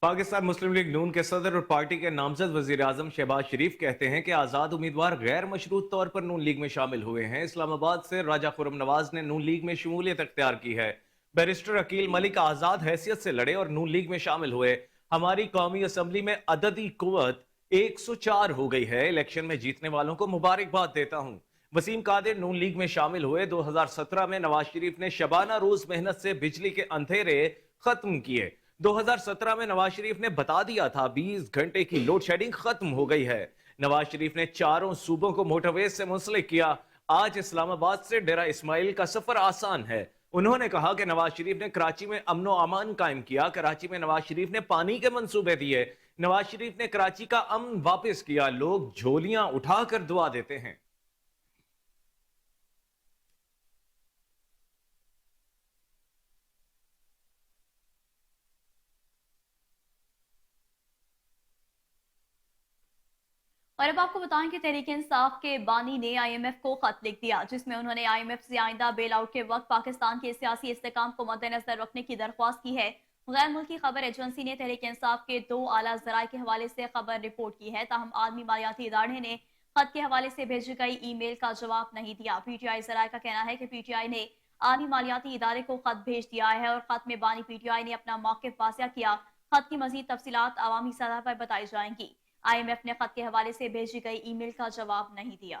पाकिस्तान मुस्लिम लीग नून के सदर और पार्टी के नामजद वजीर आजम शहबाज शरीफ कहते हैं कि आजाद उम्मीदवार गैर मशरूत तौर पर नून लीग में शामिल हुए हैं। इस्लामाबाद से राजा खुरम नवाज ने नून लीग में शमूलियत अख्तियार की है। बैरिस्टर अकील मलिक आजाद हैसियत से लड़े और नून लीग में शामिल हुए। हमारी कौमी असम्बली में अददी कुव्वत 104 हो गई है। इलेक्शन में जीतने वालों को मुबारकबाद देता हूँ। वसीम कादिर नून लीग में शामिल हुए। 2017 में नवाज शरीफ ने शबाना रोज मेहनत से बिजली के अंधेरे खत्म किए। 2017 में नवाज शरीफ ने बता दिया था 20 घंटे की लोड शेडिंग खत्म हो गई है। नवाज शरीफ ने चारों सूबों को मोटरवे से मुंसलिक किया। आज इस्लामाबाद से डेरा इस्माइल का सफर आसान है। उन्होंने कहा कि नवाज शरीफ ने कराची में अमनो अमान कायम किया। कराची में नवाज शरीफ ने पानी के मंसूबे दिए। नवाज शरीफ ने कराची का अमन वापस किया। लोग झोलियां उठाकर दुआ देते हैं। और अब आपको बताएं कि तहरीक इंसाफ के बानी ने IMF को खत लिख दिया, जिसमें उन्होंने IMF से आइंदा बेल आउट के वक्त पाकिस्तान के सियासी इस्तेकाम को मद्देनजर रखने की दरख्वास्त की है। गैर मुल्की खबर एजेंसी ने तहरीक इंसाफ के 2 आला जराये के हवाले से खबर रिपोर्ट की है। ताहम आलमी मालियाती इदारे ने खत के हवाले से भेजी गई ईमेल का जवाब नहीं दिया। PTI जराये का कहना है कि PTI ने आलमी मालियाती इदारे को खत भेज दिया है और खत में बानी PTI ने अपना मौक़िफ़ वाज़ेह किया। खत की मजीद तफसीलात अवामी सतह पर बताई जाएंगी। IMF ने खत के हवाले से भेजी गई ईमेल का जवाब नहीं दिया।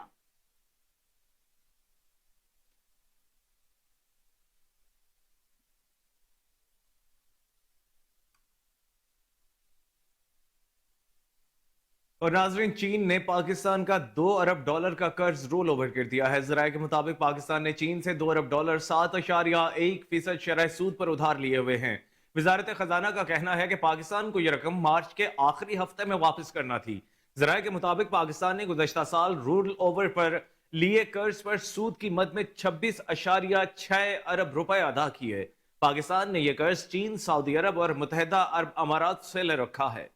और नाजरीन, चीन ने पाकिस्तान का $2 अरब का कर्ज रोल ओवर कर दिया है। जराये के मुताबिक पाकिस्तान ने चीन से $2 अरब 7.1% शरह सूद पर उधार लिए हुए हैं। वजारत खजाना का कहना है कि पाकिस्तान को यह रकम मार्च के आखिरी हफ्ते में वापस करना थी। जराये के मुताबिक पाकिस्तान ने गुज़श्ता साल रोल ओवर पर लिए कर्ज पर सूद की मद में 26.6 अरब रुपए अदा किए। पाकिस्तान ने यह कर्ज चीन, सऊदी अरब और मुत्तहदा अरब अमारात से ले रखा है।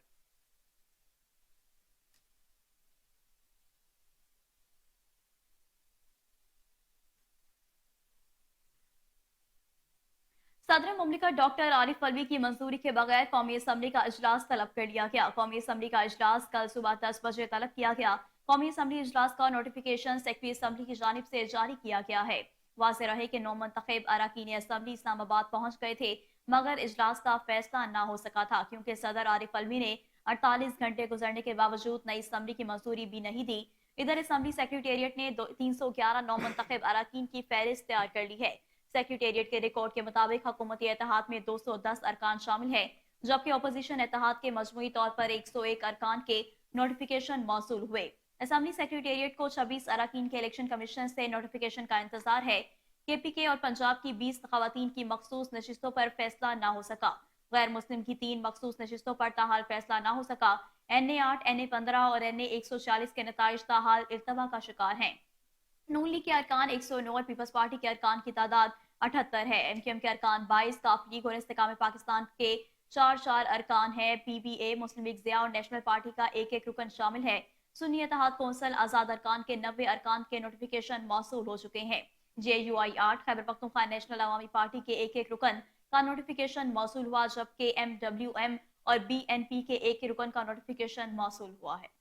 सदर मुमलिकत डॉक्टर आरिफ अलवी की मंजूरी के बगैर कौमी असम्बली का इजलास तलब कर लिया गया। कौमी असम्बली का इजलास कल सुबह 10 बजे तलब किया गया। कौमी असम्बली इजलास का नोटिफिकेशन सेक्रेटरी असम्बली की जानिब से जारी किया गया है। वाज़ेह रहे कि नौ मुंतखब अरकान असम्बली इस्लामाबाद पहुंच गए थे, मगर इजलास का फैसला ना हो सका था, क्योंकि सदर आरिफ अलवी ने 48 घंटे गुजरने के बावजूद नई असम्बली की मंजूरी भी नहीं दी। इधर असम्बली सेक्रेटेरिएट ने 311 नौ मुंतखब अरकान की फहरिस्त तैयार कर ली है। सेक्रेटेरिएट के रिकॉर्ड के मुताबिक हुकूमती इत्तेहाद में 210 अरकान शामिल है, जबकि अपोजिशन इत्तेहाद के मजमूई तौर पर 101 अरकान के नोटिफिकेशन मौसूल हुए। असम्बली सेक्रेटेरिएट को 26 अरकान के इलेक्शन कमीशन से नोटिफिकेशन का इंतजार है। KPK और पंजाब की 20 खवातीन की मखसूस नशिस्तों पर फैसला ना हो सका। गैर मुस्लिम की 3 मखसूस नशिस्तों पर ताहाल फैसला ना हो सका। NA 8, NA 15 और NA 140 के नताइज ताहाल इल्तवा का शिकार हैं। नून लीग के अरकान 109 और पीपल्स पार्टी के अरकान की तादाद 78 है। MQM के अरकान 22, काफ लीग और इस्तेकाम पाकिस्तान के 4 अरकान है। PBA, मुस्लिम लीग ज़िया और नेशनल पार्टी का 1 रुकन शामिल है। सुन्नी इत्तेहाद कौंसल आजाद अरकान के 90 अरकान के नोटिफिकेशन मौसूल हो चुके हैं। JUI 8, खैबर पख्तूनख्वा नेशनल अवामी पार्टी के 1 रुकन, का नोटिफिकेशन मौसूल हुआ, जबकि MWM और BNP के एक ही रुकन का नोटिफिकेशन मौसूल हुआ है।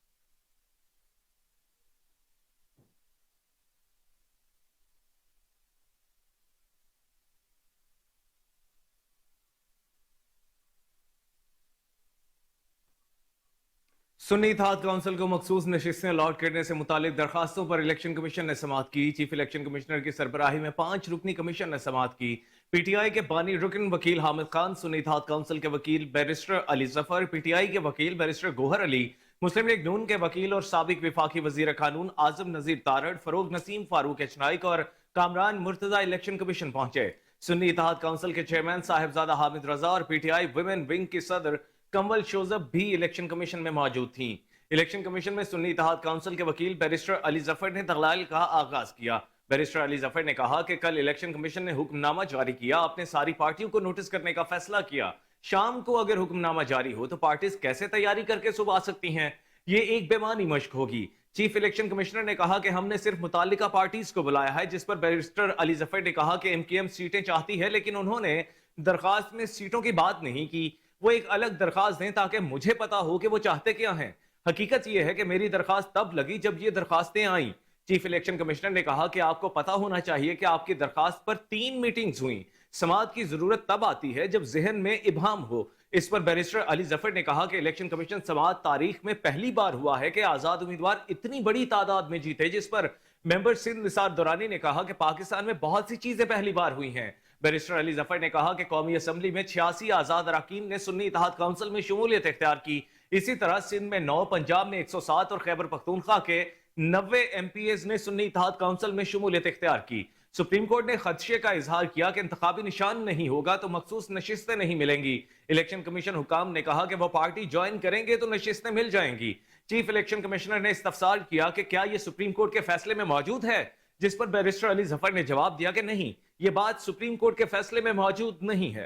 सुन्नी इत्तेहाद काउंसिल को मखसूस नशिस्तें अलॉट करने से मुतालिक दरखास्तों पर इलेक्शन कमीशन ने समाअत की। चीफ इलेक्शन कमिश्नर की सरबराही में 5 रुकनी कमीशन ने समाअत की। PTI के बानी रुकन वकील हामिद खान, सुन्नी इत्तेहाद काउंसिल के वकील बैरिस्टर अली जफर, PTI के वकील बैरिस्टर गोहर अली, मुस्लिम लीग नून के वकील और साबिक विफाकी वजीर कानून आजम नजीर तारड़, फरोग नसीम, फारूक एचनाइक और कामरान मुर्तजा इलेक्शन कमीशन पहुंचे। सुन्नी इत्तेहाद काउंसिल के चेयरमैन साहिबजादा हामिद रजा और PTI वुमेन विंग की सदर कंवल शोजब भी इलेक्शन कमीशन में मौजूद थीं। इलेक्शन कमीशन में सुन्नी इत्तेहाद काउंसिल के वकील बैरिस्टर अली जफर ने दलाइल का आगाज किया। बैरिस्टर अली जफर ने कहा कि कल इलेक्शन कमीशन ने हुक्मनामा जारी किया, आपने सारी पार्टियों को नोटिस करने का फैसला किया। शाम को अगर हुक्मनामा जारी हो तो पार्टीज कैसे तैयारी करके सुबह आ सकती हैं? ये एक बेमानी मश्क होगी। चीफ इलेक्शन कमिश्नर ने कहा कि हमने सिर्फ मुतालिका पार्टीज को बुलाया है, जिस पर बैरिस्टर अली जफर ने कहा कि MKM सीटें चाहती है, लेकिन उन्होंने दरखास्त में सीटों की बात नहीं की। वो एक अलग दरखास्त दें ताकि मुझे पता हो कि वो चाहते क्या हैं। हकीकत यह है कि मेरी दरखास्त तब लगी जब ये दरखास्तें आईं। चीफ इलेक्शन कमिश्नर ने कहा कि आपको पता होना चाहिए कि आपकी दरखास्त पर 3 मीटिंग्स हुई। समाअत की जरूरत तब आती है जब जहन में इब्हाम हो। इस पर बैरिस्टर अली जफर ने कहा कि इलेक्शन कमीशन समाअत तारीख में पहली बार हुआ है कि आजाद उम्मीदवार इतनी बड़ी तादाद में जीते, जिस पर मेंबर सिंध निसार दुरानी ने कहा कि पाकिस्तान में बहुत सी चीजें पहली बार हुई हैं। बैरिस्टर अली जफर ने कहा कि कौमी असम्बली में 86 आजाद अरकान ने सुन्नी इत्तेहाद काउंसिल में शमूलियत इख्तियार की। इसी तरह सिंध में 9, पंजाब में 107 और खैबर पख्तूनख्वा के 90 MPs ने सुन्नी इत्तेहाद काउंसिल में शमूलियत इख्तियार की। सुप्रीम कोर्ट ने खदशे का इजहार किया कि इंतखाबी निशान नहीं होगा तो मखसूस नशिस्तें नहीं मिलेंगी। इलेक्शन कमीशन हुकाम ने कहा कि वो पार्टी ज्वाइन करेंगे तो नशिस्तें मिल जाएंगी। चीफ इलेक्शन कमिश्नर ने इस्तफसार किया कि क्या ये सुप्रीम कोर्ट के फैसले में मौजूद है, जिस पर बैरिस्टर अली जफर ने जवाब दिया कि नहीं, ये बात सुप्रीम कोर्ट के फैसले में मौजूद नहीं है।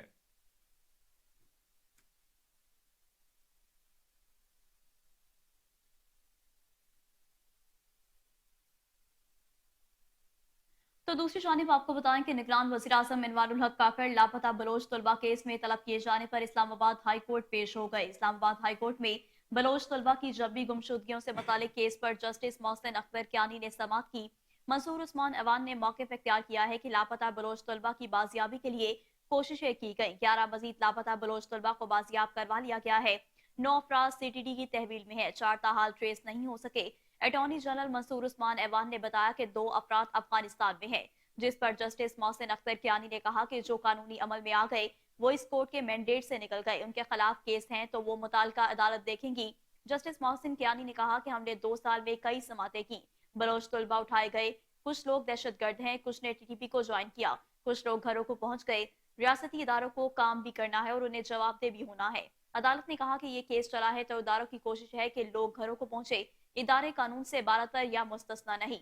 तो दूसरी जानिब आपको बताएं कि निगरान वज़ीर आज़म इनवारुल हक काकड़ लापता बलोच तलबा केस में तलब किए जाने पर इस्लामाबाद हाई कोर्ट पेश हो गए। इस्लामाबाद हाई कोर्ट में बलोच तलबा की जबरी गुमशुदगियों से मुतालिक केस पर जस्टिस मोहसिन अख्तर कियानी ने समाअत की। मंसूर उस्मान अवान ने मौक़िफ़ इख्तियार किया है कि लापता बलोच तलबा की बाजियाबी के लिए कोशिशें की गई। 11 मजीद लापता बलोच तलबा को बाजियाब करवा लिया गया है। 9 अफराद CTD की तहवील में है, 4 ताहाल ट्रेस नहीं हो सके। अटॉर्नी जनरल मंसूर उस्मान अवान ने बताया कि 2 अफराद अफगानिस्तान में है, जिस पर जस्टिस मोहसिन अख्तर कियानी ने कहा कि जो कानूनी अमल में आ गए वो इस कोर्ट के मैंडेट से निकल गए, उनके खिलाफ केस हैं तो वो मुताल्लिका अदालत देखेंगी। जस्टिस मोहसिन कियानी ने कहा कि हमने 2 साल में कई समातें की, बलोच तलबा उठाए गए, कुछ लोग दहशतगर्द हैं, कुछ ने TTP को ज्वाइन किया, कुछ लोग घरों को पहुंच गए। रियासती इदारों को काम भी करना है और उन्हें जवाबदेह भी होना है। अदालत ने कहा कि ये केस चला है तो इदारों की कोशिश है कि लोग घरों को पहुंचे, इदारे कानून से बालातर या मुस्तस्ना नहीं।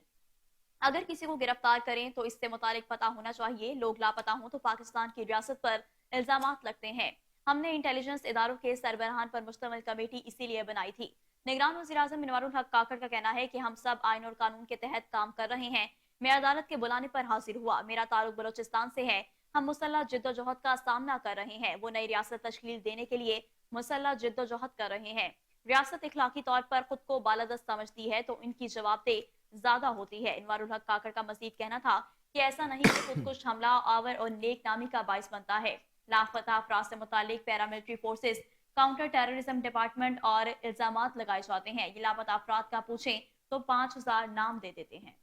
अगर किसी को गिरफ्तार करें तो इससे मुतालिक पता होना चाहिए। लोग लापता हों तो पाकिस्तान की रियासत पर इल्जामात लगते हैं। हमने इंटेलिजेंस इदारों के सरबराहान पर मुश्तमिल कमेटी इसीलिए बनाई थी। निगरान वज़ीर आज़म इनवारुल हक काकड़ का कहना है कि हम सब आइन और कानून के तहत काम कर रहे हैं। मैं अदालत के बुलाने पर हाजिर हुआ, मेरा ताल्लुक बलोचिस्तान से है। हम मुसल्लह जिद्दोजहद का सामना कर रहे हैं। वो नई रियासत तश्कील देने के लिए मुसल्लह जिद्दोजहद कर रहे हैं। रियासत इखलाकी तौर पर खुद को बालादस्त समझती है तो इनकी जवाबदेही ज्यादा होती है। इनवारुल हक काकड़ का मजीद कहना था कि ऐसा नहीं कि खुदकुश हमला आवर और नेक नामी का बाइस बनता है। लापता अफराद से मुतालिक paramilitary forces, counter terrorism department और इल्जामात लगाए जाते हैं। ये लापता अफराद का पूछें तो 5000 नाम दे देते हैं।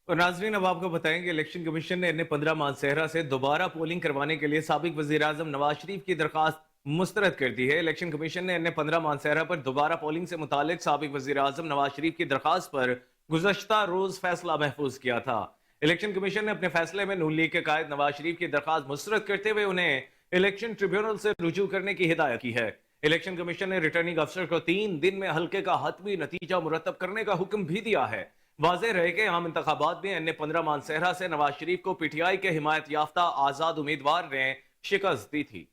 और नाजरीन, अब आपको बताएंगे इलेक्शन कमीशन ने इन्हें 15 मानसहरा से दोबारा पोलिंग करवाने के लिए साबिक वजीर आजम नवाज शरीफ की दरखास्त मुस्तरद कर दी है। इलेक्शन कमीशन ने इन्हें 15 मानसहरा पर दोबारा पोलिंग से मुतालिक साबिक वजीर आजम नवाज शरीफ की दरखास्त पर गुज़श्ता रोज फैसला महफूज किया था। इलेक्शन कमीशन ने अपने फैसले में नून लीग के कायद नवाज शरीफ की दरखास्त मुस्तरद करते हुए उन्हें इलेक्शन ट्रिब्यूनल से रुजू करने की हिदायत की है। इलेक्शन कमीशन ने रिटर्निंग अफसर को 3 दिन में हल्के का हतमी नतीजा मुरतब करने का हुक्म भी दिया है। वाज़ेह रहे कि आम इंतखाबात में अन्य 15 मानसहरा से नवाज शरीफ को PTI के हिमायत याफ्ता आजाद उम्मीदवार ने शिकस्त दी थी।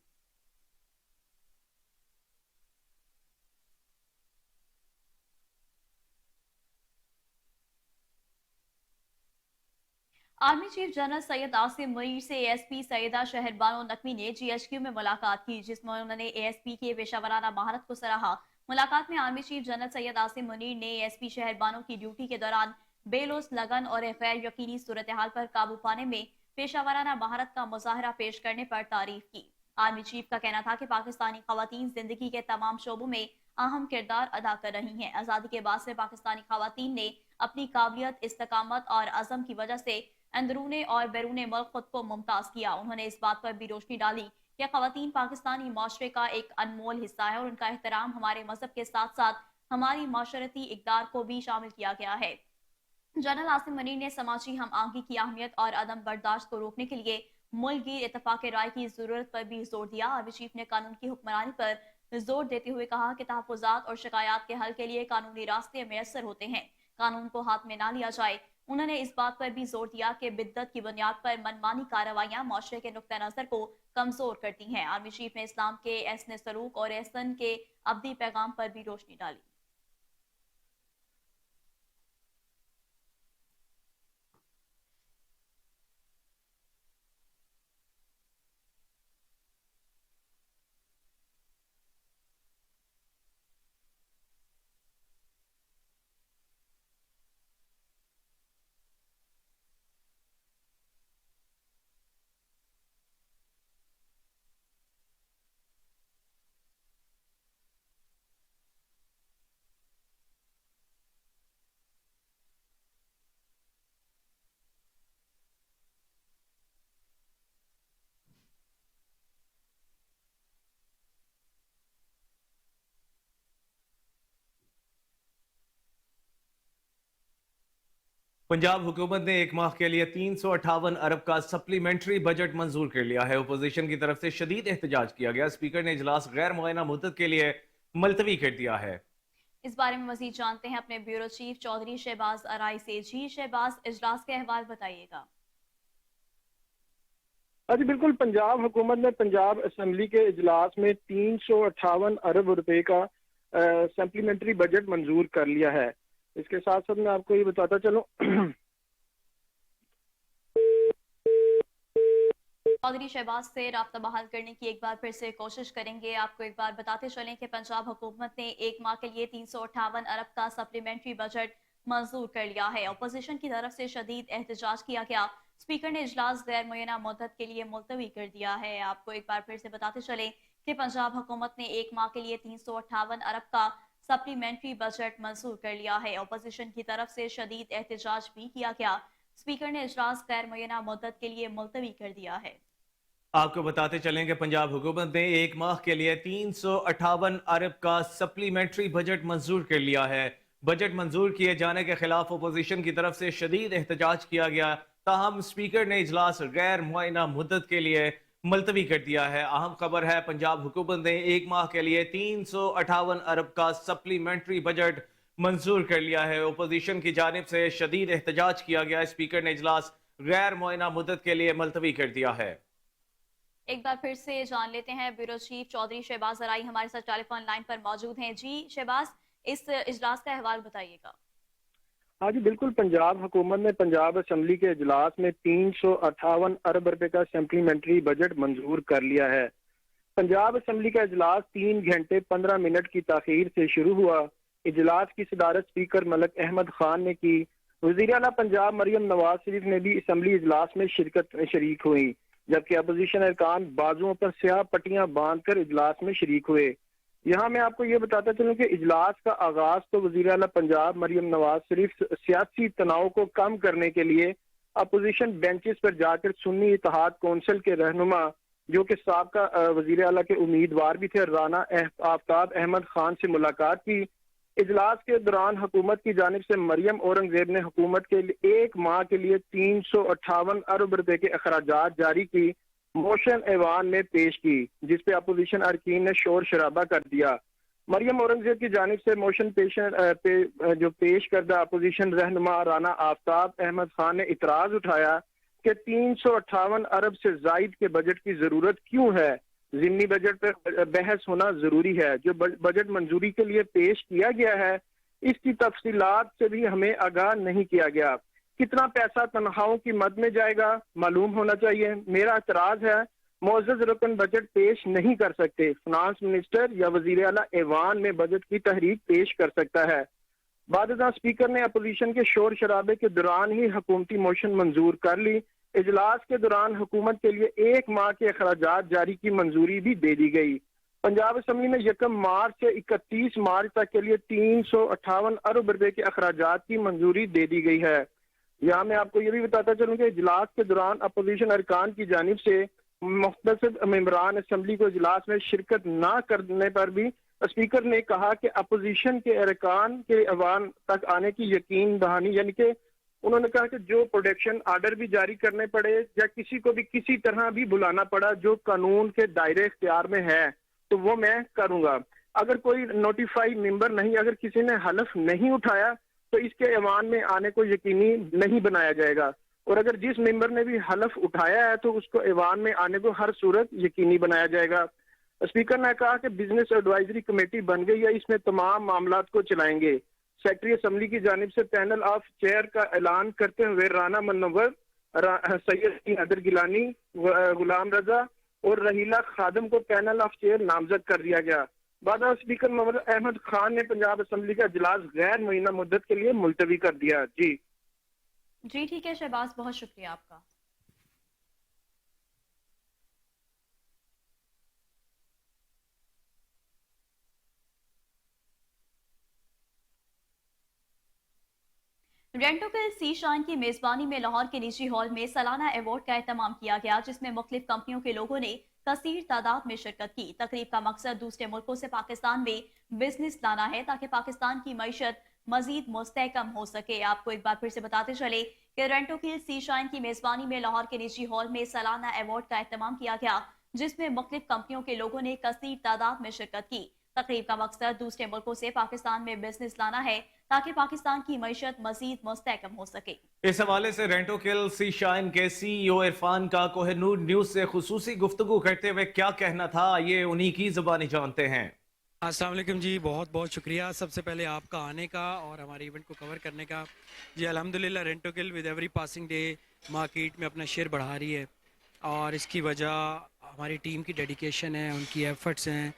Army chief general Syed Asim Munir से एएसपी सैयदा शहरबानो नकवी ने जीएचक्यू में मुलाकात की, जिसमें उन्होंने एएसपी के पेशावराना महारत को सराहा। मुलाकात में army chief general Syed Asim Munir ने एएसपी शहरबानो की ड्यूटी के दौरान बेलोस लगन और गैर यकीनी सूरत हाल पर काबू पाने में पेशावराना महारत का मुजाहरा पेश करने पर तारीफ की। आर्मी चीफ का कहना था कि पाकिस्तानी खवातीन जिंदगी के तमाम शोबों में अहम किरदार अदा कर रही हैं। आज़ादी के बाद से पाकिस्तानी खवातीन ने अपनी काबिलियत, इस्तकामत और अज़म की वजह से अंदरूने और बैरूने मुल्क खुद को मुमताज किया। उन्होंने इस बात पर भी रोशनी डाली कि खवातीन पाकिस्तानी माशरे का एक अनमोल हिस्सा है और उनका एहतराम हमारे मजहब के साथ साथ हमारी माशरती इक़दार को भी शामिल किया गया है। जनरल आसिम मुनीर ने समाजी हम आहंगी की अहमियत और अदम बर्दाश्त को रोकने के लिए मुल्कगीर इत्तफाक राय की जरूरत पर भी जोर दिया। आर्मी चीफ ने कानून की हुक्मरानी पर जोर देते हुए कहा कि तहफ़्फ़ुज़ात और शिकायत के हल के लिए कानूनी रास्ते मैसर होते हैं, कानून को हाथ में ना लिया जाए। उन्होंने इस बात पर भी जोर दिया कि बिद्दत की बुनियाद पर मनमानी कार्रवाइयां माशरे के नुक्ता नजर को कमजोर करती हैं। आर्मी चीफ ने इस्लाम के एहसन सलूक और एहसन के अब्दी पैगाम पर भी रोशनी डाली। पंजाब हुकूमत ने एक माह के लिए 358 अरब का सप्लीमेंट्री बजट मंजूर कर लिया है। अपोजिशन की तरफ से शदीद एहतजाज किया गया। स्पीकर ने इजलास गैर मुआयना मुद्दत के लिए मुलतवी कर दिया है। इस बारे में मजीद जानते हैं अपने ब्यूरो चीफ चौधरी शहबाज अराई से। जी शहबाज, इजलास के अहवाल बताइएगा। जी बिल्कुल, पंजाब हुकूमत ने पंजाब असम्बली के इजलास में 358 अरब रुपए का सप्लीमेंट्री बजट मंजूर कर लिया है। इसके साथ साथ मैं आपको ये बताता चलूं, चौधरी शहबाज से राब्ता बहाल करने की एक बार फिर से कोशिश करेंगे। आपको एक बार बताते चलें कि पंजाब हुकूमत ने एक माह के लिए 358 अरब का सप्लीमेंट्री बजट मंजूर कर लिया है। अपोजिशन की तरफ से शदीद एहतजाज किया गया। स्पीकर ने इजलास गैर मुय्यना मुद्दत के लिए मुलतवी कर दिया है। आपको एक बार फिर से बताते चले कि पंजाब हुकूमत ने एक माह के लिए 358 अरब का सप्लीमेंट्री बजट मंजूर कर लिया है। अपोजिशन की तरफ से शदीद एहतजाज भी किया गया। स्पीकर ने इजलास गैर मुय्यना मुद्दत के लिए मुलतवी कर दिया है। आपको बताते चलें कि पंजाब हुकूमत ने एक माह के लिए 358 अरब का सप्लीमेंट्री बजट मंजूर कर लिया है। बजट मंजूर किए जाने के खिलाफ अपोजिशन की तरफ से शदीद एहतजाज किया गया, ताहम स्पीकर ने इजलास गैर मुआयना मुद्दत के लिए मुलतवी कर दिया है। अहम खबर है, पंजाब हुकूमत ने एक माह के लिए 358 अरब का सप्लीमेंट्री बजट मंजूर कर लिया है। अपोजिशन की जानिब से शदीद एहतजाज किया गया। स्पीकर ने इजलास गैर मुआयना मुद्दत के लिए मुलतवी कर दिया है। एक बार फिर से जान लेते हैं, ब्यूरो चीफ चौधरी शहबाज अराई हमारे साथ टेलीफोन लाइन पर मौजूद हैं। जी शहबाज, इस इजलास का अहवाल बताइएगा। हाँ जी बिल्कुल, पंजाब हुकूमत ने पंजाब असम्बली के इजलास में 358 अरब रुपए का सप्लीमेंट्री बजट मंजूर कर लिया है। पंजाब असम्बली का इजलास 3 घंटे 15 मिनट की ताखीर से शुरू हुआ। इजलास की सदारत स्पीकर मलिक अहमद खान ने की। वज़ीर आला पंजाब मरियम नवाज शरीफ ने भी असम्बली इजलास में शरीक हुई, जबकि अपोजिशन अरकान बाजुओं पर स्याह पट्टियां बांधकर इजलास में शरीक हुए। यहाँ मैं आपको ये बताता चलूं कि इजलास का आगाज तो वज़ीर आला पंजाब मरियम नवाज शरीफ सियासी तनाव को कम करने के लिए अपोजिशन बेंचेस पर जाकर सुन्नी इत्तेहाद कौंसिल के रहनुमा, जो कि साबका वज़ीर आला के उम्मीदवार भी थे, राना आफ्ताब अहमद खान से मुलाकात की। इजलास के दौरान हुकूमत की जानिब से मरियम औरंगजेब ने हुकूमत के लिए एक माह के लिए 358 अरब रुपए के अखराजात जारी की मोशन ऐवान में पेश की, जिस पे अपोजिशन अरकीन ने शोर शराबा कर दिया। मरियम औरंगजेब की जानिब से मोशन जो पेश करदा अपोजिशन रहनुमा राना आफ्ताब अहमद खान ने इतराज उठाया कि 358 अरब से जायद के बजट की जरूरत क्यों है। ज़िमनी बजट पर बहस होना जरूरी है। जो बजट मंजूरी के लिए पेश किया गया है, इसकी तफसीलात से भी हमें आगाह नहीं किया गया। कितना पैसा तनख्वाहों की मद में जाएगा मालूम होना चाहिए। मेरा एतराज है, मुअज़्ज़ज़ रुकन बजट पेश नहीं कर सकते। फिनांस मिनिस्टर या वज़ीर आला ऐवान में बजट की तहरीक पेश कर सकता है। बादशाह स्पीकर ने अपोजिशन के शोर शराबे के दौरान ही हुकूमती मोशन मंजूर कर ली। इजलास के दौरान हुकूमत के लिए 1 माह के अखराजात जारी की मंजूरी भी दे दी गई। पंजाब असम्बली में 1 मार्च से 31 मार्च तक के लिए 358 अरब रुपए के अखराजात की मंजूरी दे दी गई है। यहाँ मैं आपको ये भी बताता चलूँ कि इजलास के दौरान अपोजिशन अरकान की जानिब से मुख्तसर मेंबरान असम्बली को इजलास में शिरकत न करने पर भी स्पीकर ने कहा कि अपोजिशन के अरकान के अवान तक आने की यकीन दहानी, यानी कि उन्होंने कहा कि जो प्रोटेक्शन आर्डर भी जारी करने पड़े या किसी को भी किसी तरह भी बुलाना पड़ा जो कानून के दायरे इख्तियार में है तो वो मैं करूंगा। अगर कोई नोटिफाई मेंबर नहीं, अगर किसी ने हलफ नहीं उठाया तो इसके ऐवान में आने को यकीनी नहीं बनाया जाएगा, और अगर जिस मेंबर ने भी हलफ उठाया है तो उसको ऐवान में आने को हर सूरत यकीनी बनाया जाएगा। स्पीकर ने कहा कि बिजनेस एडवाइजरी कमेटी बन गई है, इसमें तमाम मामलात को चलाएंगे। सेक्रेटरी असम्बली की जानिब से पैनल ऑफ चेयर का ऐलान करते हुए राना मनव्वर, सैयद अदर गिलानी, गुलाम रजा और रहीला खादम को पैनल ऑफ चेयर नामजद कर दिया गया। बाद स्पीकर मोहम्मद अहमद खान ने पंजाब असम्बली का इजलास गैर मुअय्यना मुद्दत के लिए मुलतवी कर दिया। जी ठीक है शहबाज, बहुत शुक्रिया आपका। रेंटोकिल सी शाइन की मेजबानी में लाहौर के निजी हॉल में सालाना अवार्ड का एहतमाम किया गया, जिसमें मुख्तलिफ कंपनियों के लोगों ने कसीर तादाद में शिरकत की। तकरीब का मकसद दूसरे मुल्कों से पाकिस्तान में बिजनेस लाना है ताकि पाकिस्तान की मईशत मजीद मुस्तहकम हो सके। आपको एक बार फिर से बताते चले कि रेंटोकिल सी शाइन की मेजबानी में लाहौर के निजी हॉल में सालाना अवार्ड का एहतमाम किया गया, जिसमें मुख्तलिफ कंपनियों के लोगों ने कसीर तादाद में शिरकत की। तकरीब का मकसद दूसरे मुल्कों से पाकिस्तान में बिजनेस लाना है ताकि पाकिस्तान की मईशत मजीद मुस्तहकम हो सके। इस हवाले से रेंटोकिल सी शाइन के CEO इरफान का कोहिनूर न्यूज से खुसूसी गुफ्तगू करते हुए क्या कहना था, ये उन्हीं की जुबानी जानते हैं। अस्सलाम वालेकुम जी, बहुत बहुत शुक्रिया सबसे पहले आपका आने का और हमारे इवेंट को कवर करने का। जी अल्हम्दुलिल्लाह Rentokil with every passing day market में अपना शेयर बढ़ा रही है और इसकी वजह हमारी टीम की डेडिकेशन है, उनकी एफर्ट्स हैं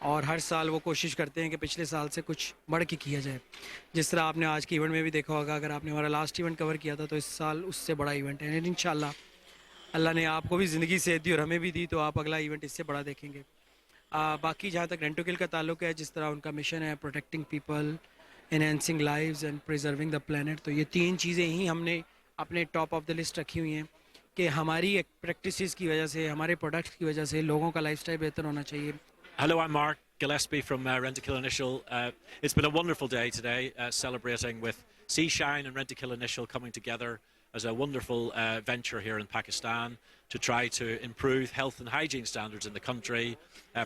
और हर साल वो कोशिश करते हैं कि पिछले साल से कुछ बढ़ के किया जाए। जिस तरह आपने आज के इवेंट में भी देखा होगा, अगर आपने हमारा लास्ट इवेंट कवर किया था तो इस साल उससे बड़ा इवेंट है। इंशाल्लाह अल्लाह ने आपको भी ज़िंदगी सेहत दी और हमें भी दी, तो आप अगला इवेंट इससे बड़ा देखेंगे। बाकी जहाँ तक रेंटोकिल का ताल्लुक है, जिस तरह उनका मिशन है protecting people, enhancing lives and preserving the planet, तो ये 3 चीज़ें ही हमने अपने टॉप ऑफ द लिस्ट रखी हुई हैं कि हमारी प्रैक्टिसेस की वजह से, हमारे प्रोडक्ट्स की वजह से लोगों का लाइफस्टाइल बेहतर होना चाहिए। Hello, I'm Mark Gillespie from Rent-A-Kill Initial. It's been a wonderful day today, celebrating with Sea Shine and Rent-A-Kill Initial coming together as a wonderful venture here in Pakistan to try to improve health and hygiene standards in the country,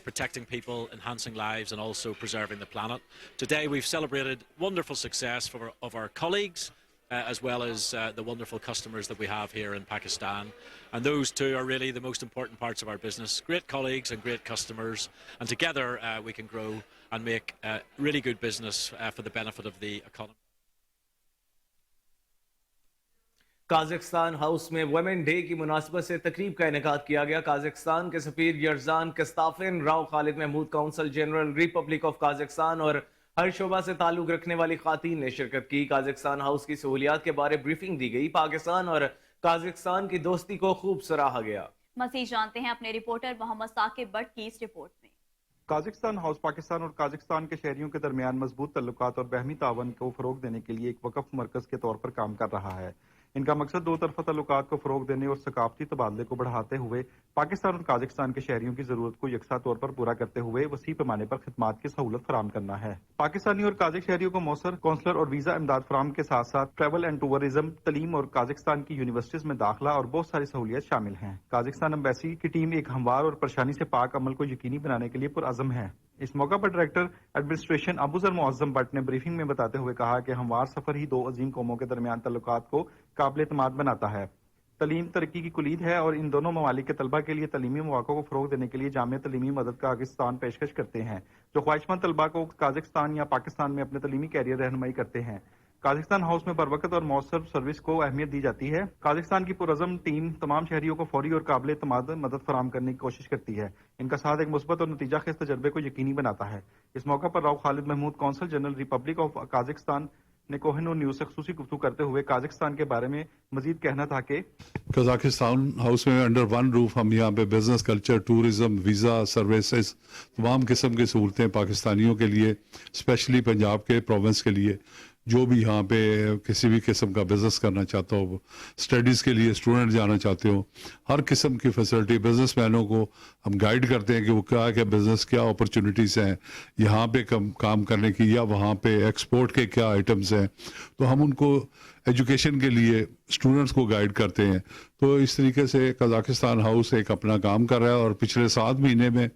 protecting people, enhancing lives and also preserving the planet. Today we've celebrated wonderful success of our colleagues as well as the wonderful customers that we have here in Pakistan. And those two are really the most important parts of our business. Great colleagues and great customers. And together we can grow and make really good business for the benefit of the economy. Kazakhstan house में women day की मुनासिबत से तकरीब का इनेकाद किया गया। Kazakhstan के सफीर Yerzhan Kistafin Rao Khalid Mahmood council general republic of Kazakhstan और हर शोबा से ताल्लुक रखने वाली खातून ने शिरकत की। काज़ाख्स्तान हाउस की सहूलियात के बारे ब्रीफिंग दी गई। पाकिस्तान और काज़ाख्स्तान की दोस्ती को खूब सराहा गया। मज़ीद जानते हैं अपने रिपोर्टर मोहम्मद साकिब बट की इस रिपोर्ट में। काज़ाख्स्तान हाउस पाकिस्तान और काज़ाख्स्तान के शहरियों के दरमियान मजबूत तल्लुकात और बाहमी तावन को फरोग देने के लिए एक वक़फ़ मरकज़ के तौर पर काम कर रहा है। इनका मकसद दो तरफा तल्लुकात को फरोग देने और सकाफती तबादले को बढ़ाते हुए पाकिस्तान और काज़ाख्स्तान के शहरियों की जरूरत को यकसा तौर पर पूरा करते हुए वसी पैमाने पर खिदमात की सहूलत फराम करना है। पाकिस्तानी और काज़ाख शहरियों को मौसर कौंसलर और वीजा इमदाद फराम के साथ साथ ट्रैवल एंड टूरिज्म, तलीम और काज़ाख्स्तान की यूनिवर्सिटीज में दाखिला और बहुत सारी सहूलियत शामिल हैं। काज़ाख्स्तान एम्बेसी की टीम एक हमवार और परेशानी से पाक अमल को यकीनी बनाने के लिए पुरअज़म है। इस मौका पर director administration Abuzar Muazzam but ने ब्रीफिंग में बताते हुए कहा कि हमवार सफर ही दो अजीम कौमों के दरमियान तल्लुकात को काबिल एतमाद बनाता है। तलीम तरक्की की कुलीद है और इन दोनों ममालिक के तलबा के लिए तलीमी मौक़ों को फरोग देने के लिए जामिया तलीमी मदद का काज़ाख्स्तान पेशकश करते हैं, जो ख्वाहिशमंद तलबा को काज़ाख्स्तान या पाकिस्तान में अपने तलीमी कैरियर रहनुमाई करते हैं। काजाकिस्तान हाउस में बर वक्त और मौसर सर्विस को अहमियत दी जाती है। काजाकिस्तान की पुरअज़म टीम तमाम शहरियों को फौरी और काबिल एतमाद मदद फराहम करने की कोशिश करती है। इनका साथ एक मुस्बत और नतीजा खेज तजर्बे को यकीनी बनाता है। इस मौका पर Rao Khalid Mahmood consul general republic of Kazakhstan ने कोहिनूर न्यूज से खुसूसी गुफ्तगू करते हुए काजाकिस्तान के बारे में मजीद कहना था कि कजाकिस्तान हाउस में अंडर वन रूफ हम यहाँ पे business, culture, tourism, visa, services, तमाम किस्म की सहूलतें पाकिस्तानियों के लिए, स्पेशली पंजाब के प्रोविंस के लिए, जो भी यहाँ पे किसी भी किस्म का बिज़नेस करना चाहता हो, स्टडीज़ के लिए स्टूडेंट जाना चाहते हो, हर किस्म की फैसिलिटी बिजनेसमैनों को हम गाइड करते हैं कि वो क्या बिज़नेस, क्या अपॉर्चुनिटीज़ हैं यहाँ पे काम करने की, या वहाँ पे एक्सपोर्ट के क्या आइटम्स हैं, तो हम उनको एजुकेशन के लिए स्टूडेंट्स को गाइड करते हैं। तो इस तरीके से कजाकिस्तान हाउस एक अपना काम कर रहा है और पिछले 7 महीने में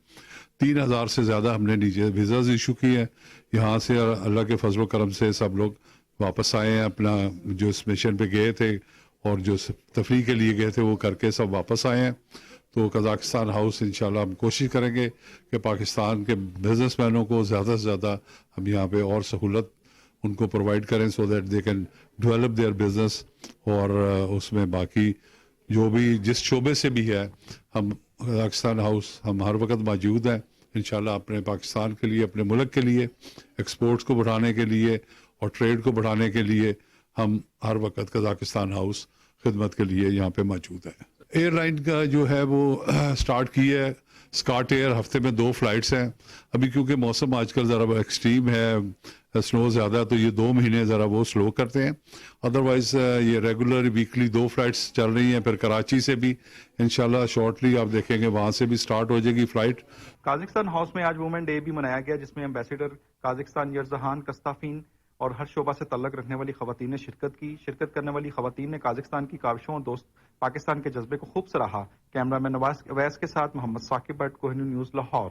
3000 से ज़्यादा हमने नीचे वीज़ाज इशू किए हैं। यहाँ से अल्लाह के फजल करम से सब लोग वापस आए हैं, अपना जो इस मिशन पे गए थे और जो तफरीह के लिए गए थे वो करके सब वापस आए हैं। तो कजाकिस्तान हाउस इंशाल्लाह हम कोशिश करेंगे कि पाकिस्तान के बिजनेसमैनों को ज़्यादा से ज़्यादा हम यहाँ पे और सहूलत उनको प्रोवाइड करें, so that they can develop their business. और उसमें बाकी जो भी जिस शोबे से भी है, हम कजाकिस्तान हाउस हम हर वक्त मौजूद हैं इंशाल्लाह अपने पाकिस्तान के लिए, अपने मुल्क के लिए, एक्सपोर्ट्स को बढ़ाने के लिए और ट्रेड को बढ़ाने के लिए हम हर वक्त कजाकिस्तान हाउस खिदमत के लिए यहाँ पे मौजूद है। एयरलाइन का जो है वो स्टार्ट की है स्कॉट एयर, हफ्ते में 2 फ्लाइट्स हैं। अभी क्योंकि मौसम आजकल ज़रा एक्सट्रीम है, स्नो ज़्यादा, तो ये 2 महीने ज़रा वो स्लो करते हैं। अदरवाइज़ ये रेगुलर वीकली 2 फ्लाइट्स चल रही हैं। फिर कराची से भी इंशाल्लाह शॉर्टली आप देखेंगे वहाँ से भी स्टार्ट हो जाएगी फ़्लाइट। काजाकिस्तान हाउस में आज वुमेन डे भी मनाया गया, जिसमें एम्बेसडर काजाकिस्तान यरजहान कस्ताफीन और हर शोबा से तल्लक रखने वाली खवातीन ने शिरकत की। शिरकत करने वाली खवातीन ने काजाकिस्तान की काविशों और दोस्त पाकिस्तान के जज्बे को खूब सराहा। कैमरामैन नवाज अवैस के साथ मोहम्मद साकिब भट्ट, कोहिनूर न्यूज़, लाहौर।